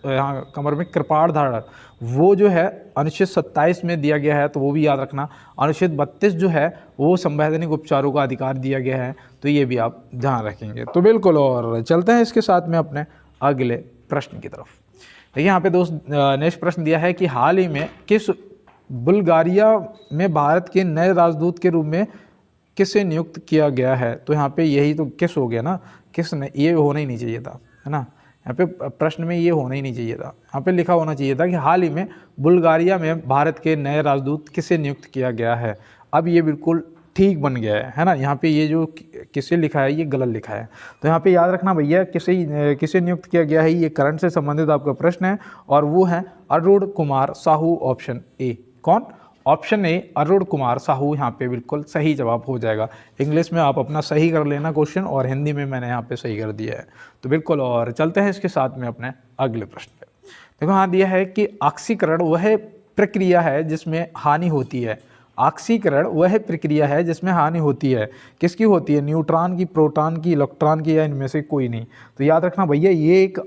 यहाँ कमर में कृपाण धारण, वो जो है अनुच्छेद 27 में दिया गया है, तो वो भी याद रखना। अनुच्छेद 32 जो है वो संवैधानिक उपचारों का अधिकार दिया गया है, तो ये भी आप ध्यान रखेंगे। तो बिल्कुल, और चलते हैं इसके साथ में अपने अगले प्रश्न की तरफ। देखिए यहाँ पे दोस्त नेक्स्ट प्रश्न दिया है कि हाल ही में किस बुल्गारिया में भारत के नए राजदूत के रूप में किसे नियुक्त किया गया है। तो यहाँ पे यही तो किस हो गया ना, किस ने, ये होना ही नहीं चाहिए था, है ना। यहाँ पे प्रश्न में ये होना ही नहीं चाहिए था, यहाँ पे लिखा होना चाहिए था कि हाल ही में बुल्गारिया में भारत के नए राजदूत किसे नियुक्त किया गया है। अब ये बिल्कुल ठीक बन गया है ना। यहाँ पे ये जो किसे लिखा है ये गलत लिखा है, तो यहाँ पे याद रखना भैया किसे नियुक्त किया गया है, ये करंट से संबंधित आपका प्रश्न है, और वो है अरुण कुमार साहू, ऑप्शन ए। कौन, ऑप्शन ए अरुण कुमार साहू यहाँ पे बिल्कुल सही जवाब हो जाएगा। इंग्लिश में आप अपना सही कर लेना क्वेश्चन, और हिंदी में मैंने यहाँ पे सही कर दिया है। तो बिल्कुल, और चलते हैं इसके साथ में अपने अगले प्रश्न पे। देखो हाँ दिया है कि ऑक्सीकरण वह प्रक्रिया है जिसमें हानि होती है। ऑक्सीकरण वह प्रक्रिया है जिसमें हानि होती है। किसकी होती है, न्यूट्रॉन की, प्रोटॉन की, इलेक्ट्रॉन की, या इनमें से कोई नहीं। तो याद रखना भैया ये एक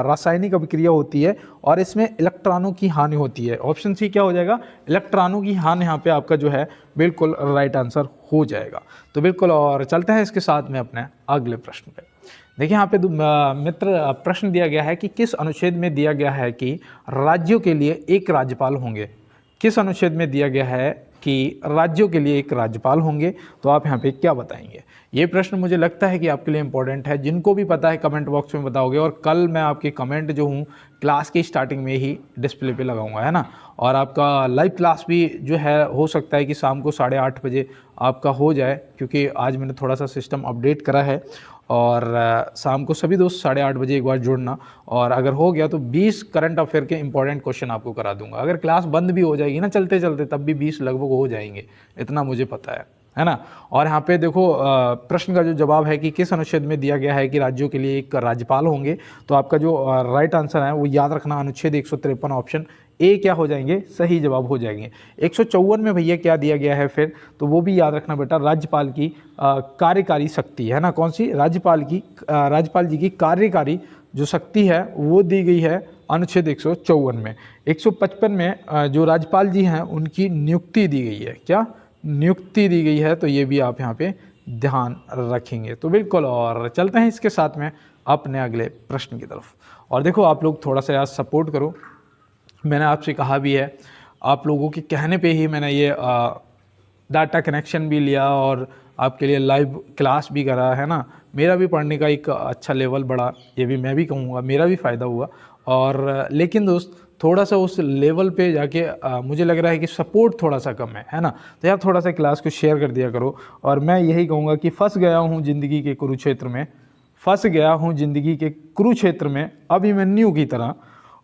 रासायनिक अभिक्रिया होती है और इसमें इलेक्ट्रॉनों की हानि होती है। ऑप्शन सी क्या हो जाएगा, इलेक्ट्रॉनों की हानि यहाँ पे आपका जो है बिल्कुल राइट आंसर हो जाएगा। तो बिल्कुल, और चलते हैं इसके साथ में अपने अगले प्रश्न पे। देखिए यहाँ पे मित्र प्रश्न दिया गया है कि किस अनुच्छेद में दिया गया है कि राज्यों के लिए एक राज्यपाल होंगे। किस अनुच्छेद में दिया गया है कि राज्यों के लिए एक राज्यपाल होंगे। तो आप यहाँ पे क्या बताएंगे। ये प्रश्न मुझे लगता है कि आपके लिए इंपॉर्टेंट है, जिनको भी पता है कमेंट बॉक्स में बताओगे, और कल मैं आपके कमेंट जो हूँ क्लास की स्टार्टिंग में ही डिस्प्ले पे लगाऊंगा, है ना। और आपका लाइव क्लास भी जो है हो सकता है कि शाम को 8:30 बजे आपका हो जाए, क्योंकि आज मैंने थोड़ा सा सिस्टम अपडेट करा है। और शाम को सभी दोस्त 8:30 बजे एक बार जुड़ना, और अगर हो गया तो 20 करंट अफेयर के इंपॉर्टेंट क्वेश्चन आपको करा दूंगा। अगर क्लास बंद भी हो जाएगी ना चलते चलते, तब भी 20 लगभग हो जाएंगे, इतना मुझे पता है ना। और यहाँ पे देखो प्रश्न का जो जवाब है कि किस अनुच्छेद में दिया गया है कि राज्यों के लिए एक राज्यपाल होंगे, तो आपका जो राइट आंसर है वो याद रखना अनुच्छेद 153 ऑप्शन ए क्या हो जाएंगे, सही जवाब हो जाएंगे। 154 में भैया क्या दिया गया है फिर, तो वो भी याद रखना बेटा, राज्यपाल की कार्यकारी शक्ति, है ना। कौन सी, राज्यपाल जी की कार्यकारी जो शक्ति है वो दी गई है अनुच्छेद 154 में। 155 में जो राज्यपाल जी हैं उनकी नियुक्ति दी गई है। क्या, नियुक्ति दी गई है, तो ये भी आप यहाँ पे ध्यान रखेंगे। तो बिल्कुल, और चलते हैं इसके साथ में अपने अगले प्रश्न की तरफ। और देखो आप लोग थोड़ा सा यार सपोर्ट करो, मैंने आपसे कहा भी है, आप लोगों के कहने पे ही मैंने ये डाटा कनेक्शन भी लिया और आपके लिए लाइव क्लास भी करा, है ना। मेरा भी पढ़ने का एक अच्छा लेवल बढ़ा, ये भी मैं भी कहूँगा, मेरा भी फ़ायदा हुआ। और लेकिन दोस्त थोड़ा सा उस लेवल पे जाके मुझे लग रहा है कि सपोर्ट थोड़ा सा कम है ना। तो यार थोड़ा सा क्लास को शेयर कर दिया करो। और मैं यही कहूँगा कि फंस गया हूँ ज़िंदगी के कुरुक्षेत्र में, फंस गया हूँ ज़िंदगी के कुरुक्षेत्र में, अभिमन्यु की तरह,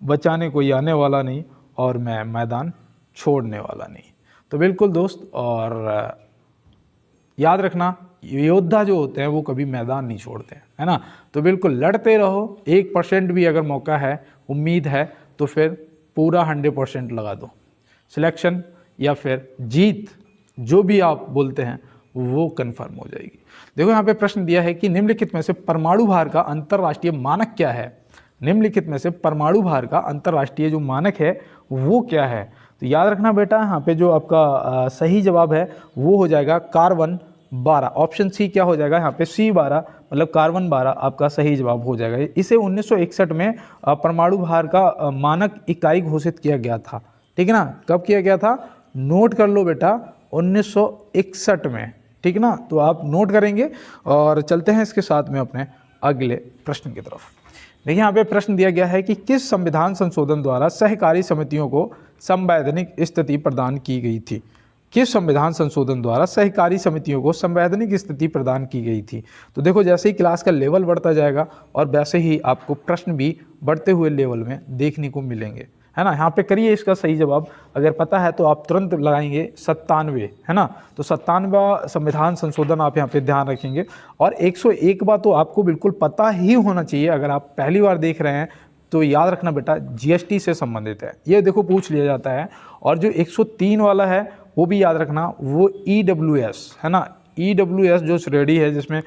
बचाने कोई आने वाला नहीं और मैं मैदान छोड़ने वाला नहीं। तो बिल्कुल दोस्त, और याद रखना योद्धा जो होते हैं वो कभी मैदान नहीं छोड़ते हैं, है ना। तो बिल्कुल लड़ते रहो, 1% भी अगर मौका है, उम्मीद है, तो फिर पूरा 100% लगा दो। सिलेक्शन या फिर जीत जो भी आप बोलते हैं वो कंफर्म हो जाएगी। देखो यहाँ पे प्रश्न दिया है कि निम्नलिखित में से परमाणु भार का अंतर्राष्ट्रीय मानक क्या है। निम्नलिखित में से परमाणु भार का अंतर्राष्ट्रीय जो मानक है वो क्या है। तो याद रखना बेटा, यहाँ पे जो आपका सही जवाब है वो हो जाएगा कार्बन 12। ऑप्शन सी क्या हो जाएगा यहाँ पे, C12, मतलब कार्बन 12 आपका सही जवाब हो जाएगा। इसे 1961 में परमाणु भार का मानक इकाई घोषित किया गया था, ठीक है ना। कब किया गया था, नोट कर लो बेटा, 1961 में, ठीक ना। तो आप नोट करेंगे और चलते हैं इसके साथ में अपने अगले प्रश्न की तरफ। देखिए यहाँ पे प्रश्न दिया गया है कि किस संविधान संशोधन द्वारा सहकारी समितियों को संवैधानिक स्थिति प्रदान की गई थी। किस संविधान संशोधन द्वारा सहकारी समितियों को संवैधानिक स्थिति प्रदान की गई थी। तो देखो जैसे ही क्लास का लेवल बढ़ता जाएगा और वैसे ही आपको प्रश्न भी बढ़ते हुए लेवल में देखने को मिलेंगे, है ना। यहाँ पे करिए इसका सही जवाब, अगर पता है तो आप तुरंत लगाएंगे 97, है ना। तो 97वां संविधान संशोधन आप यहाँ पे ध्यान रखेंगे। और 101 बार तो आपको बिल्कुल पता ही होना चाहिए, अगर आप पहली बार देख रहे हैं तो याद रखना बेटा जीएसटी से संबंधित है, ये देखो पूछ लिया जाता है। और जो 103 वाला है वो भी याद रखना, वो EWS है ना। EWS जो श्रेणी है जिसमें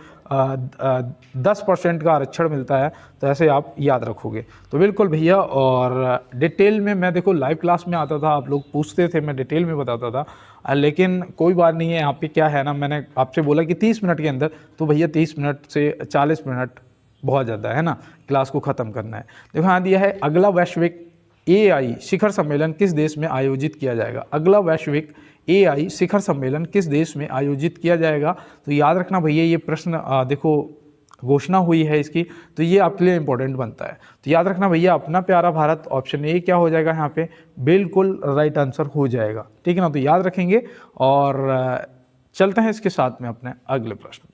10% का आरक्षण मिलता है, तो ऐसे आप याद रखोगे। तो बिल्कुल भैया, और डिटेल में मैं देखो लाइव क्लास में आता था, आप लोग पूछते थे, मैं डिटेल में बताता था, लेकिन कोई बात नहीं है। यहाँ पे क्या है ना, मैंने आपसे बोला कि 30 मिनट के अंदर, तो भैया 30 मिनट से 40 मिनट बहुत ज़्यादा है ना, क्लास को ख़त्म करना है। देखो यहाँ दिया है अगला वैश्विक AI शिखर सम्मेलन किस देश में आयोजित किया जाएगा। अगला वैश्विक AI शिखर सम्मेलन किस देश में आयोजित किया जाएगा। तो याद रखना भैया, ये प्रश्न देखो घोषणा हुई है इसकी, तो ये आपके लिए इंपॉर्टेंट बनता है। तो याद रखना भैया, अपना प्यारा भारत, ऑप्शन ए क्या हो जाएगा यहाँ पे, बिल्कुल राइट आंसर हो जाएगा, ठीक है ना। तो याद रखेंगे और चलते हैं इसके साथ में अपने अगले प्रश्न।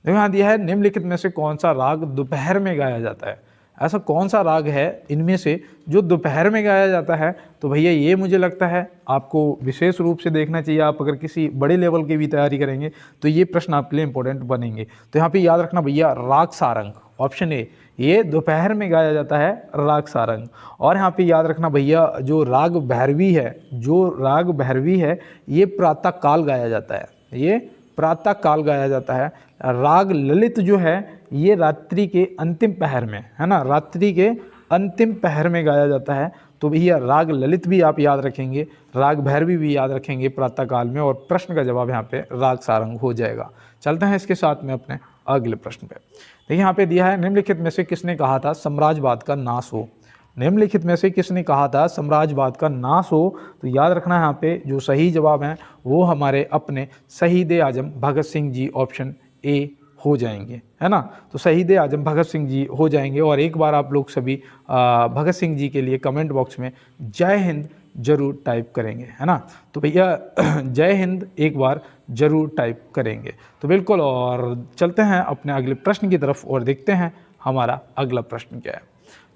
देखो यहाँ दिया है निम्नलिखित में से कौन सा राग दोपहर में गाया जाता है। ऐसा कौन सा राग है इनमें से जो दोपहर में गाया जाता है। तो भैया ये मुझे लगता है आपको विशेष रूप से देखना चाहिए, आप अगर किसी बड़े लेवल की भी तैयारी करेंगे तो ये प्रश्न आपके लिए इंपॉर्टेंट बनेंगे। तो यहाँ पे याद रखना भैया राग सारंग, ऑप्शन ए, ये दोपहर में गाया जाता है राग सारंग। और यहाँ पे याद रखना भैया जो राग भैरवी है, जो राग भैरवी है ये प्रातः काल गाया जाता है, ये प्रातः काल गाया जाता है। राग ललित जो है ये रात्रि के अंतिम पहर में, है ना, रात्रि के अंतिम पहर में गाया जाता है। तो भैया राग ललित भी आप याद रखेंगे, राग भैरवी भी याद रखेंगे प्रातः काल में, और प्रश्न का जवाब यहाँ पे राग सारंग हो जाएगा। चलते हैं इसके साथ में अपने अगले प्रश्न पे। देखिए यहाँ पे दिया है निम्नलिखित में से किसने कहा था साम्राज्यवाद का नाश हो। निम्नलिखित में से किसने कहा था साम्राज्यवाद का नाश हो। तो याद रखना यहाँ पे जो सही जवाब है वो हमारे अपने शहीद आजम भगत सिंह जी, ऑप्शन ए हो जाएंगे, है ना। तो शहीद आजम भगत सिंह जी हो जाएंगे। और एक बार आप लोग सभी भगत सिंह जी के लिए कमेंट बॉक्स में जय हिंद जरूर टाइप करेंगे, है ना। तो भैया जय हिंद एक बार जरूर टाइप करेंगे। तो बिल्कुल, और चलते हैं अपने अगले प्रश्न की तरफ और देखते हैं हमारा अगला प्रश्न क्या है।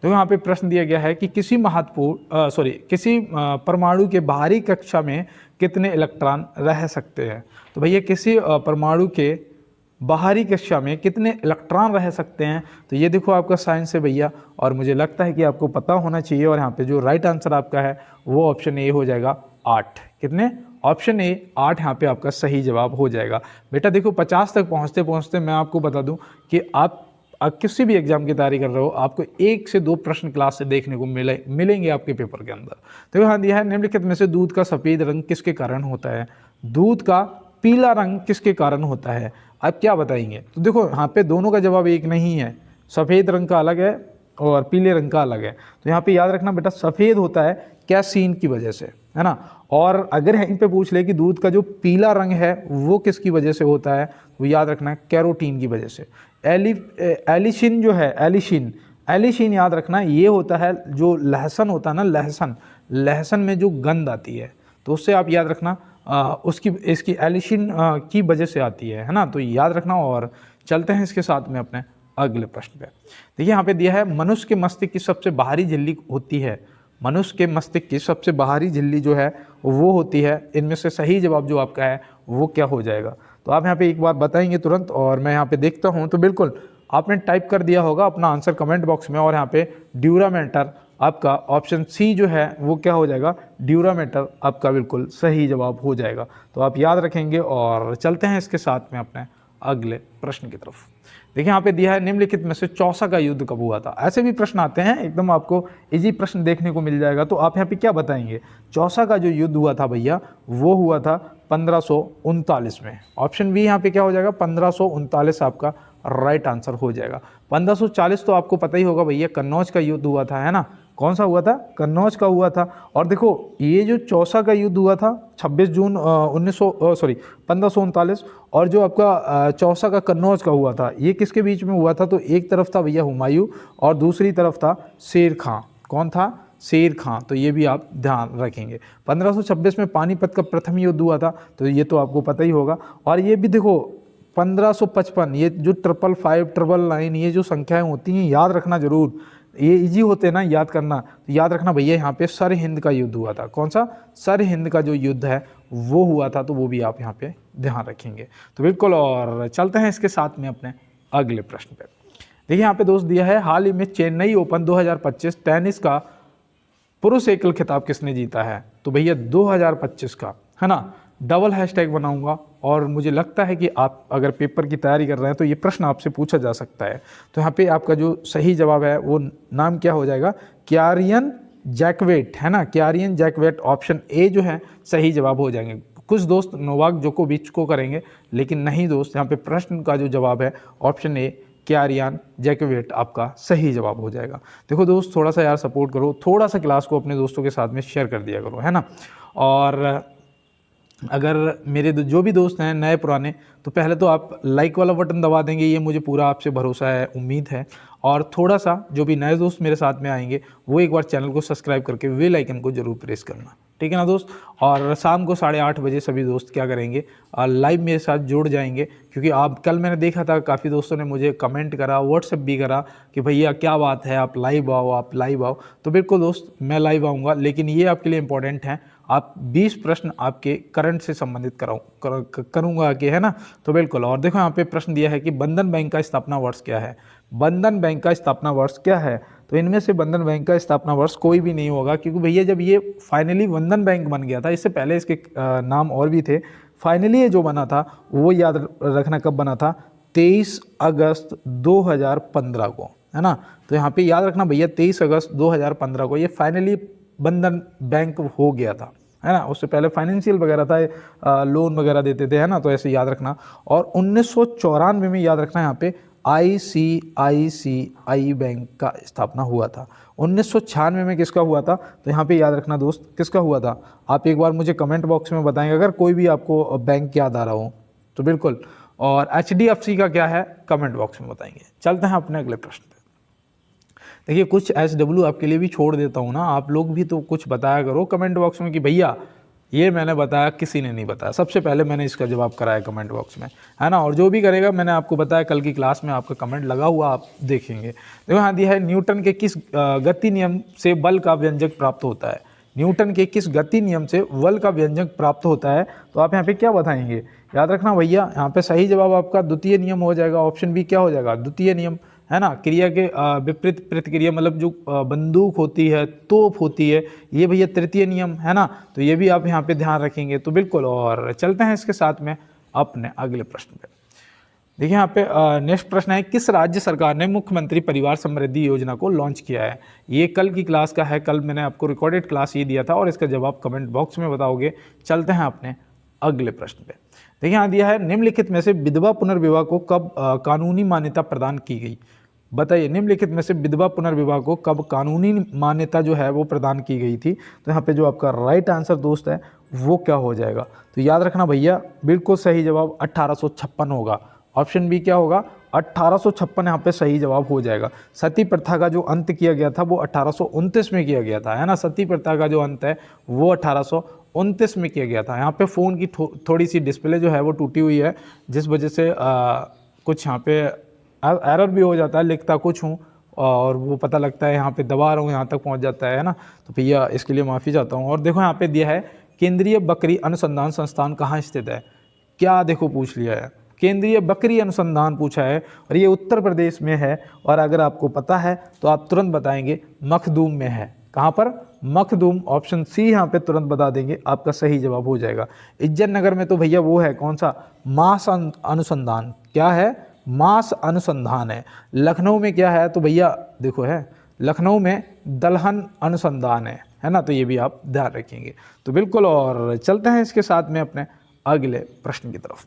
तो यहाँ पे प्रश्न दिया गया है कि किसी परमाणु के बाहरी कक्षा में कितने इलेक्ट्रॉन रह सकते हैं। तो भैया किसी परमाणु के बाहरी कक्षा में कितने इलेक्ट्रॉन रह सकते हैं। तो ये देखो आपका साइंस है भैया, और मुझे लगता है कि आपको पता होना चाहिए। और यहाँ पे जो राइट आंसर आपका है वो ऑप्शन ए हो जाएगा 8। कितने, ऑप्शन ए 8 यहाँ पे आपका सही जवाब हो जाएगा। बेटा देखो 50 तक पहुँचते पहुँचते मैं आपको बता दूँ कि आप किसी भी एग्जाम की तैयारी कर रहे हो, आपको 1 से 2 प्रश्न क्लास से देखने को मिलेंगे आपके पेपर के अंदर। तो यहाँ दिया है निम्नलिखित में से दूध का सफ़ेद रंग किसके कारण होता है। दूध का पीला रंग किसके कारण होता है, आप क्या बताएंगे। तो देखो यहाँ पे दोनों का जवाब एक नहीं है, सफ़ेद रंग का अलग है और पीले रंग का अलग है। तो यहाँ पे याद रखना बेटा सफ़ेद होता है कैसीन की वजह से, है ना। और अगर यहीं पे पूछ ले कि दूध का जो पीला रंग है वो किसकी वजह से होता है, वो याद रखना है कैरोटीन की वजह से। एलिशिन जो है, एलिशिन याद रखना ये होता है जो लहसुन होता है ना, लहसुन में जो गंध आती है तो उससे आप याद रखना इसकी एलिशिन की वजह से आती है ना, तो याद रखना। और चलते हैं इसके साथ में अपने अगले प्रश्न पे। देखिए यहाँ पे दिया है मनुष्य के मस्तिष्क की सबसे बाहरी झिल्ली होती है, मनुष्य के मस्तिष्क की सबसे बाहरी झिल्ली जो है वो होती है, इनमें से सही जवाब जो आपका है वो क्या हो जाएगा। तो आप यहाँ पे एक बार बताएंगे तुरंत और मैं यहाँ पे देखता हूँ। तो बिल्कुल आपने टाइप कर दिया होगा अपना आंसर कमेंट बॉक्स में, और यहाँ पे ड्यूरामेटर आपका ऑप्शन सी जो है वो क्या हो जाएगा, ड्यूरामेटर आपका बिल्कुल सही जवाब हो जाएगा। तो आप याद रखेंगे और चलते हैं इसके साथ में अपने अगले प्रश्न की तरफ। देखिए यहाँ पे दिया है निम्नलिखित में से चौसा का युद्ध कब हुआ था। ऐसे भी प्रश्न आते हैं, एकदम आपको इजी प्रश्न देखने को मिल जाएगा। तो आप यहाँ पे क्या बताएंगे, चौसा का जो युद्ध हुआ था भैया वो हुआ था 1539 में। ऑप्शन बी यहाँ पे क्या हो जाएगा, 1539 आपका राइट आंसर हो जाएगा। 1540 तो आपको पता ही होगा भैया, कन्नौज का युद्ध हुआ था, है ना। कौन सा हुआ था, कन्नौज का हुआ था। और देखो ये जो चौसा का युद्ध हुआ था 26 जून 1539, और जो आपका चौसा का कन्नौज का हुआ था ये किसके बीच में हुआ था, तो एक तरफ था भैया हुमायूं और दूसरी तरफ था शेर खां। कौन था, शेर खां। तो ये भी आप ध्यान रखेंगे। 1526 में पानीपत का प्रथम युद्ध हुआ था, तो ये तो आपको पता ही होगा। और ये भी देखो 1555, ये जो 555, 999 ये जो संख्याएं होती हैं याद रखना जरूर, ये इजी होते हैं ना याद करना। तो याद रखना भैया यहाँ पे सरहिंद का युद्ध हुआ था। कौन सा, सरहिंद का जो युद्ध है वो हुआ था, तो वो भी आप यहाँ पे ध्यान रखेंगे। तो बिल्कुल, और चलते हैं इसके साथ में अपने अगले प्रश्न पे। देखिए यहाँ पे दोस्त दिया है हाल ही में चेन्नई ओपन 2025 टेनिस का पुरुष एकल खिताब किसने जीता है। तो भैया 2025 का, है ना। डबल हैशटैग बनाऊंगा और मुझे लगता है कि आप अगर पेपर की तैयारी कर रहे हैं तो ये प्रश्न आपसे पूछा जा सकता है। तो यहाँ पे आपका जो सही जवाब है वो नाम क्या हो जाएगा, क्यारियन जैकवेट, है ना। क्यारियन जैकवेट ऑप्शन ए जो है सही जवाब हो जाएंगे। कुछ दोस्त नोवाक जोकोविच को करेंगे, लेकिन नहीं दोस्त, यहाँ पे प्रश्न का जो जवाब है ऑप्शन ए क्यारियन जैकवेट आपका सही जवाब हो जाएगा। देखो दोस्त थोड़ा सा यार सपोर्ट करो, थोड़ा सा क्लास को अपने दोस्तों के साथ में शेयर कर दिया करो, है ना। और अगर मेरे जो भी दोस्त हैं नए पुराने, तो पहले तो आप लाइक वाला बटन दबा देंगे, ये मुझे पूरा आपसे भरोसा है, उम्मीद है। और थोड़ा सा जो भी नए दोस्त मेरे साथ में आएंगे वो एक बार चैनल को सब्सक्राइब करके बेल आइकन को जरूर प्रेस करना, ठीक है ना दोस्त। और शाम को 8:30 बजे सभी दोस्त क्या करेंगे, लाइव मेरे साथ जुड़ जाएंगे, क्योंकि आप कल मैंने देखा था काफ़ी दोस्तों ने मुझे कमेंट करा, व्हाट्सएप भी करा कि भैया क्या बात है, आप लाइव आओ, आप लाइव आओ। तो बिल्कुल दोस्त मैं लाइव आऊँगा, लेकिन ये आपके लिए इंपॉर्टेंट है, आप 20 प्रश्न आपके करंट से संबंधित करूँगा कि, है ना। तो बिल्कुल, और देखो यहाँ पे प्रश्न दिया है कि बंधन बैंक का स्थापना वर्ष क्या है। बंधन बैंक का स्थापना वर्ष क्या है, तो इनमें से बंधन बैंक का स्थापना वर्ष कोई भी नहीं होगा, क्योंकि भैया जब ये फाइनली बंधन बैंक बन गया था, इससे पहले इसके नाम और भी थे। फाइनली ये जो बना था वो याद रखना कब बना था, 23 अगस्त 2015 को, है ना। तो यहाँ पे याद रखना भैया 23 अगस्त 2015 को ये फाइनली बंधन बैंक हो गया था, है ना। उससे पहले फाइनेंशियल वगैरह था, लोन वगैरह देते थे, है ना। तो ऐसे याद रखना। और 1994 में याद रखना यहाँ पे ICICI बैंक का स्थापना हुआ था। 1996 में किसका हुआ था, तो यहाँ पे याद रखना दोस्त किसका हुआ था। आप एक बार मुझे कमेंट बॉक्स में बताएंगे अगर कोई भी आपको बैंक याद आ रहा हो तो बिल्कुल। और HDFC का क्या है कमेंट बॉक्स में बताएंगे। चलते हैं अपने अगले प्रश्न पे। देखिए कुछ SW आपके लिए भी छोड़ देता हूँ ना, आप लोग भी तो कुछ बताया करो कमेंट बॉक्स में कि भैया ये मैंने बताया, किसी ने नहीं बताया। सबसे पहले मैंने इसका जवाब कराया कमेंट बॉक्स में, है ना। और जो भी करेगा मैंने आपको बताया कल की क्लास में आपका कमेंट लगा हुआ, आप देखेंगे। देखो यहाँ दिया है न्यूटन के किस गति नियम से बल का व्यंजक प्राप्त होता है। न्यूटन के किस गति नियम से बल का व्यंजक प्राप्त होता है, तो आप यहाँ पे क्या बताएंगे, याद रखना भैया यहाँ पे सही जवाब आपका द्वितीय नियम हो जाएगा। ऑप्शन बी क्या हो जाएगा, द्वितीय नियम, है ना। क्रिया के विपरीत प्रतिक्रिया, मतलब जो बंदूक होती है, तोप होती है, ये भैया तृतीय नियम, है ना। तो ये भी आप यहाँ पे ध्यान रखेंगे। तो बिल्कुल, और चलते हैं इसके साथ में अपने अगले प्रश्न पे। देखिए यहाँ पे नेक्स्ट प्रश्न है, किस राज्य सरकार ने मुख्यमंत्री परिवार समृद्धि योजना को लॉन्च किया है। ये कल की क्लास का है, कल मैंने आपको रिकॉर्डेड क्लास ये दिया था और इसका जवाब कमेंट बॉक्स में बताओगे। चलते हैं अपने अगले प्रश्न पे। देखिए यहाँ दिया है निम्नलिखित में से विधवा पुनर्विवाह को कब कानूनी मान्यता प्रदान की गई। बताइए निम्नलिखित में से विधवा पुनर्विवाह को कब कानूनी मान्यता जो है वो प्रदान की गई थी। तो यहाँ पे जो आपका राइट आंसर दोस्त है वो क्या हो जाएगा, तो याद रखना भैया बिल्कुल सही जवाब 1856 होगा। ऑप्शन बी क्या होगा, 1856 यहाँ पे सही जवाब हो जाएगा। सती प्रथा का जो अंत किया गया था वो 1829 में किया गया था, है ना। सती प्रथा का जो अंत है वो 1829 में किया गया था। यहाँ पे फ़ोन की थोड़ी सी डिस्प्ले जो है वो टूटी हुई है, जिस वजह से कुछ यहाँ पे एरर भी हो जाता है, लिखता कुछ हूँ और वो पता लगता है यहाँ पे दबा रहा हूँ यहाँ तक पहुँच जाता है ना। तो भैया इसके लिए माफ़ी चाहता हूँ। और देखो यहाँ पे दिया है केंद्रीय बकरी अनुसंधान संस्थान कहाँ स्थित है। क्या देखो पूछ लिया है, केंद्रीय बकरी अनुसंधान पूछा है और ये उत्तर प्रदेश में है। और अगर आपको पता है तो आप तुरंत बताएंगे मखदूम में है। कहाँ पर, मखदूम। ऑप्शन सी यहाँ पे तुरंत बता देंगे, आपका सही जवाब हो जाएगा। इज्जत नगर में तो भैया वो है कौन सा, मांस अनुसंधान। क्या है, मांस अनुसंधान है। लखनऊ में क्या है, तो भैया देखो है लखनऊ में दलहन अनुसंधान है ना। तो ये भी आप ध्यान रखेंगे। तो बिल्कुल, और चलते हैं इसके साथ में अपने अगले प्रश्न की तरफ।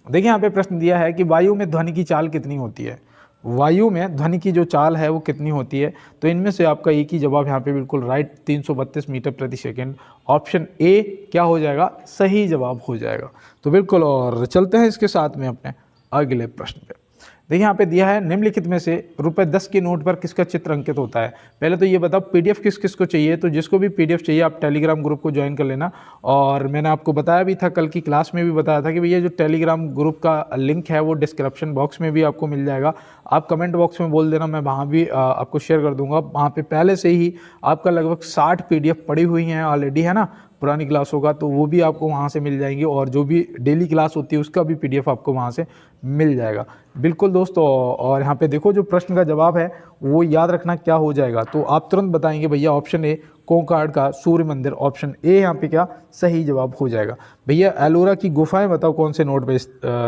देखिए यहाँ पे प्रश्न दिया है कि वायु में ध्वनि की चाल कितनी होती है। वायु में ध्वनि की जो चाल है वो कितनी होती है, तो इनमें से आपका एक ही जवाब यहाँ पे बिल्कुल राइट 332 मीटर प्रति सेकेंड। ऑप्शन ए क्या हो जाएगा, सही जवाब हो जाएगा। तो बिल्कुल, और चलते हैं इसके साथ में अपने अगले प्रश्न पे। देखिए यहाँ पे दिया है निम्नलिखित में से ₹10 के नोट पर किसका चित्र अंकित होता है। पहले तो ये बताओ पीडीएफ किस किस को चाहिए, तो जिसको भी पीडीएफ चाहिए आप टेलीग्राम ग्रुप को ज्वाइन कर लेना। और मैंने आपको बताया भी था, कल की क्लास में भी बताया था कि भैया जो टेलीग्राम ग्रुप का लिंक है वो डिस्क्रिप्शन बॉक्स में भी आपको मिल जाएगा। आप कमेंट बॉक्स में बोल देना, मैं वहाँ भी आपको शेयर कर दूंगा। वहाँ पे पहले से ही आपका लगभग 60 पीडीएफ पड़ी हुई हैं ऑलरेडी, है ना, पुरानी क्लास होगा तो वो भी आपको वहाँ से मिल जाएंगी। और जो भी डेली क्लास होती है उसका भी पीडीएफ आपको वहाँ से मिल जाएगा। बिल्कुल दोस्तों, और यहाँ पे देखो जो प्रश्न का जवाब है वो याद रखना क्या हो जाएगा, तो आप तुरंत बताएंगे भैया ऑप्शन ए कोंकाड़ का सूर्य मंदिर। ऑप्शन ए यहाँ पे क्या सही जवाब हो जाएगा। भैया एलोरा की गुफाएं बताओ कौन से नोट पे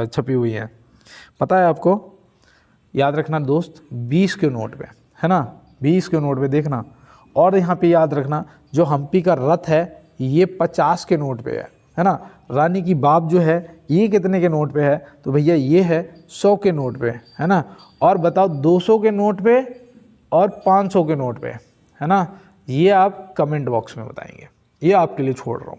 छपी हुई हैं, पता है आपको, याद रखना दोस्त 20 के नोट पे, है ना, 20 के नोट पे देखना। और यहाँ पे याद रखना जो हम्पी का रथ है ये 50 के नोट पे है ना। रानी की बाप जो है ये कितने के नोट पे है, तो भैया ये है 100 के नोट पे, है ना। और बताओ 200 के नोट पे और 500 के नोट पे, है ना, ये आप कमेंट बॉक्स में बताएंगे, ये आपके लिए छोड़ रहा हूँ।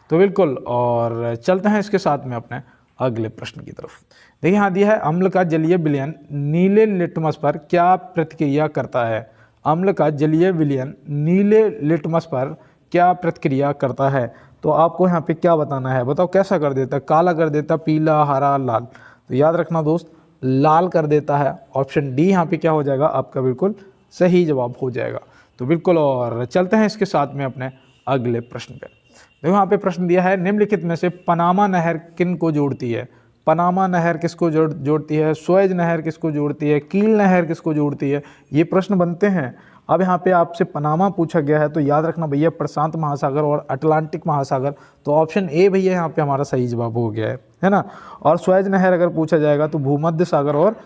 तो बिल्कुल, और चलते हैं इसके साथ में अपने अगले प्रश्न की तरफ। देखिए यहाँ दिया है अम्ल का जलीय विलयन नीले लिटमस पर क्या प्रतिक्रिया करता है। अम्ल का जलीय विलयन नीले लिटमस पर क्या प्रतिक्रिया करता है, तो आपको यहाँ पे क्या बताना है, बताओ कैसा कर देता है, काला कर देता, पीला, हरा, लाल। तो याद रखना दोस्त लाल कर देता है। ऑप्शन डी यहाँ पे क्या हो जाएगा, आपका बिल्कुल सही जवाब हो जाएगा। तो बिल्कुल, और चलते हैं इसके साथ में अपने अगले प्रश्न पे। देखो यहाँ पे प्रश्न दिया है निम्नलिखित में से पनामा नहर किन को जोड़ती है। पनामा नहर किसको जोड़ती है, सुएज नहर किसको जोड़ती है, कील नहर किसको जोड़ती है, ये प्रश्न बनते हैं। अब यहाँ पे आपसे पनामा पूछा गया है तो याद रखना भैया प्रशांत महासागर और अटलांटिक महासागर। तो ऑप्शन ए भैया यहाँ पे हमारा सही जवाब हो गया है ना। और सुएज नहर अगर पूछा जाएगा तो भूमध्य सागर और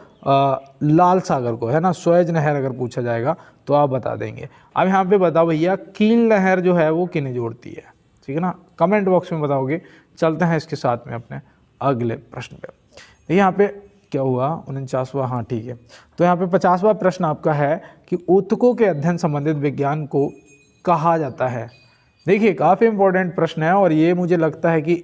लाल सागर को, है ना। सुएज नहर अगर पूछा जाएगा तो आप बता देंगे। अब यहाँ पे बताओ भैया कील नहर जो है वो किन्हें जोड़ती है, ठीक है ना, कमेंट बॉक्स में बताओगे। चलते हैं इसके साथ में अपने अगले प्रश्न पे। देखिए यहाँ पे क्या हुआ 49वां, हाँ ठीक है। तो यहाँ पे 50वां प्रश्न आपका है कि ऊतकों के अध्ययन संबंधित विज्ञान को कहा जाता है। देखिए काफ़ी इंपॉर्टेंट प्रश्न है और ये मुझे लगता है कि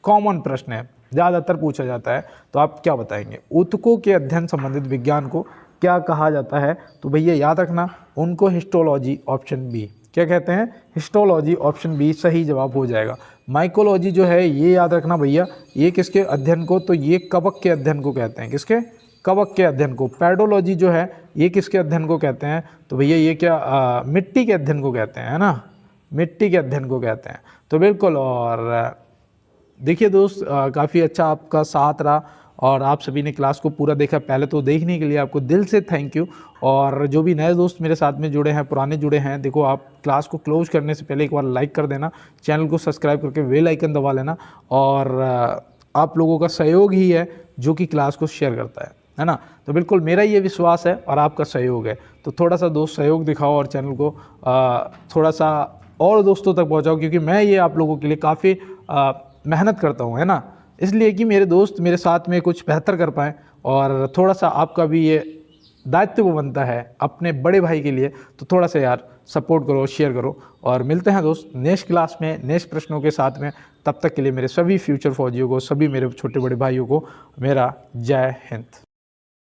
कॉमन प्रश्न है, ज़्यादातर पूछा जाता है। तो आप क्या बताएंगे, ऊतकों के अध्ययन संबंधित विज्ञान को क्या कहा जाता है, तो भैया याद रखना उनको हिस्टोलॉजी, ऑप्शन बी। क्या कहते हैं, हिस्टोलॉजी, ऑप्शन बी सही जवाब हो जाएगा। माइकोलॉजी जो है ये याद रखना भैया ये किसके अध्ययन को, तो ये कवक के अध्ययन को कहते हैं, किसके, कवक के अध्ययन को। पैडोलॉजी जो है ये किसके अध्ययन को कहते हैं, तो भैया ये क्या मिट्टी के अध्ययन को कहते हैं, है ना, मिट्टी के अध्ययन को कहते हैं। तो बिल्कुल, और देखिए दोस्त काफ़ी अच्छा आपका साथ रहा और आप सभी ने क्लास को पूरा देखा। पहले तो देखने के लिए आपको दिल से थैंक यू। और जो भी नए दोस्त मेरे साथ में जुड़े हैं, पुराने जुड़े हैं, देखो आप क्लास को क्लोज करने से पहले एक बार लाइक कर देना, चैनल को सब्सक्राइब करके बेल आइकन दबा लेना। और आप लोगों का सहयोग ही है जो कि क्लास को शेयर करता है ना। तो बिल्कुल मेरा ये विश्वास है और आपका सहयोग है। तो थोड़ा सा दोस्त सहयोग दिखाओ और चैनल को थोड़ा सा और दोस्तों तक पहुँचाओ, क्योंकि मैं ये आप लोगों के लिए काफ़ी मेहनत करता हूँ, है ना, इसलिए कि मेरे दोस्त मेरे साथ में कुछ बेहतर कर पाएँ और थोड़ा सा आपका भी ये दायित्व बनता है अपने बड़े भाई के लिए, तो थोड़ा सा यार सपोर्ट करो, शेयर करो। और मिलते हैं दोस्त नेक्स्ट क्लास में नेक्स्ट प्रश्नों के साथ में। तब तक के लिए मेरे सभी फ्यूचर फौजियों को, सभी मेरे छोटे बड़े भाइयों को मेरा जय हिंद।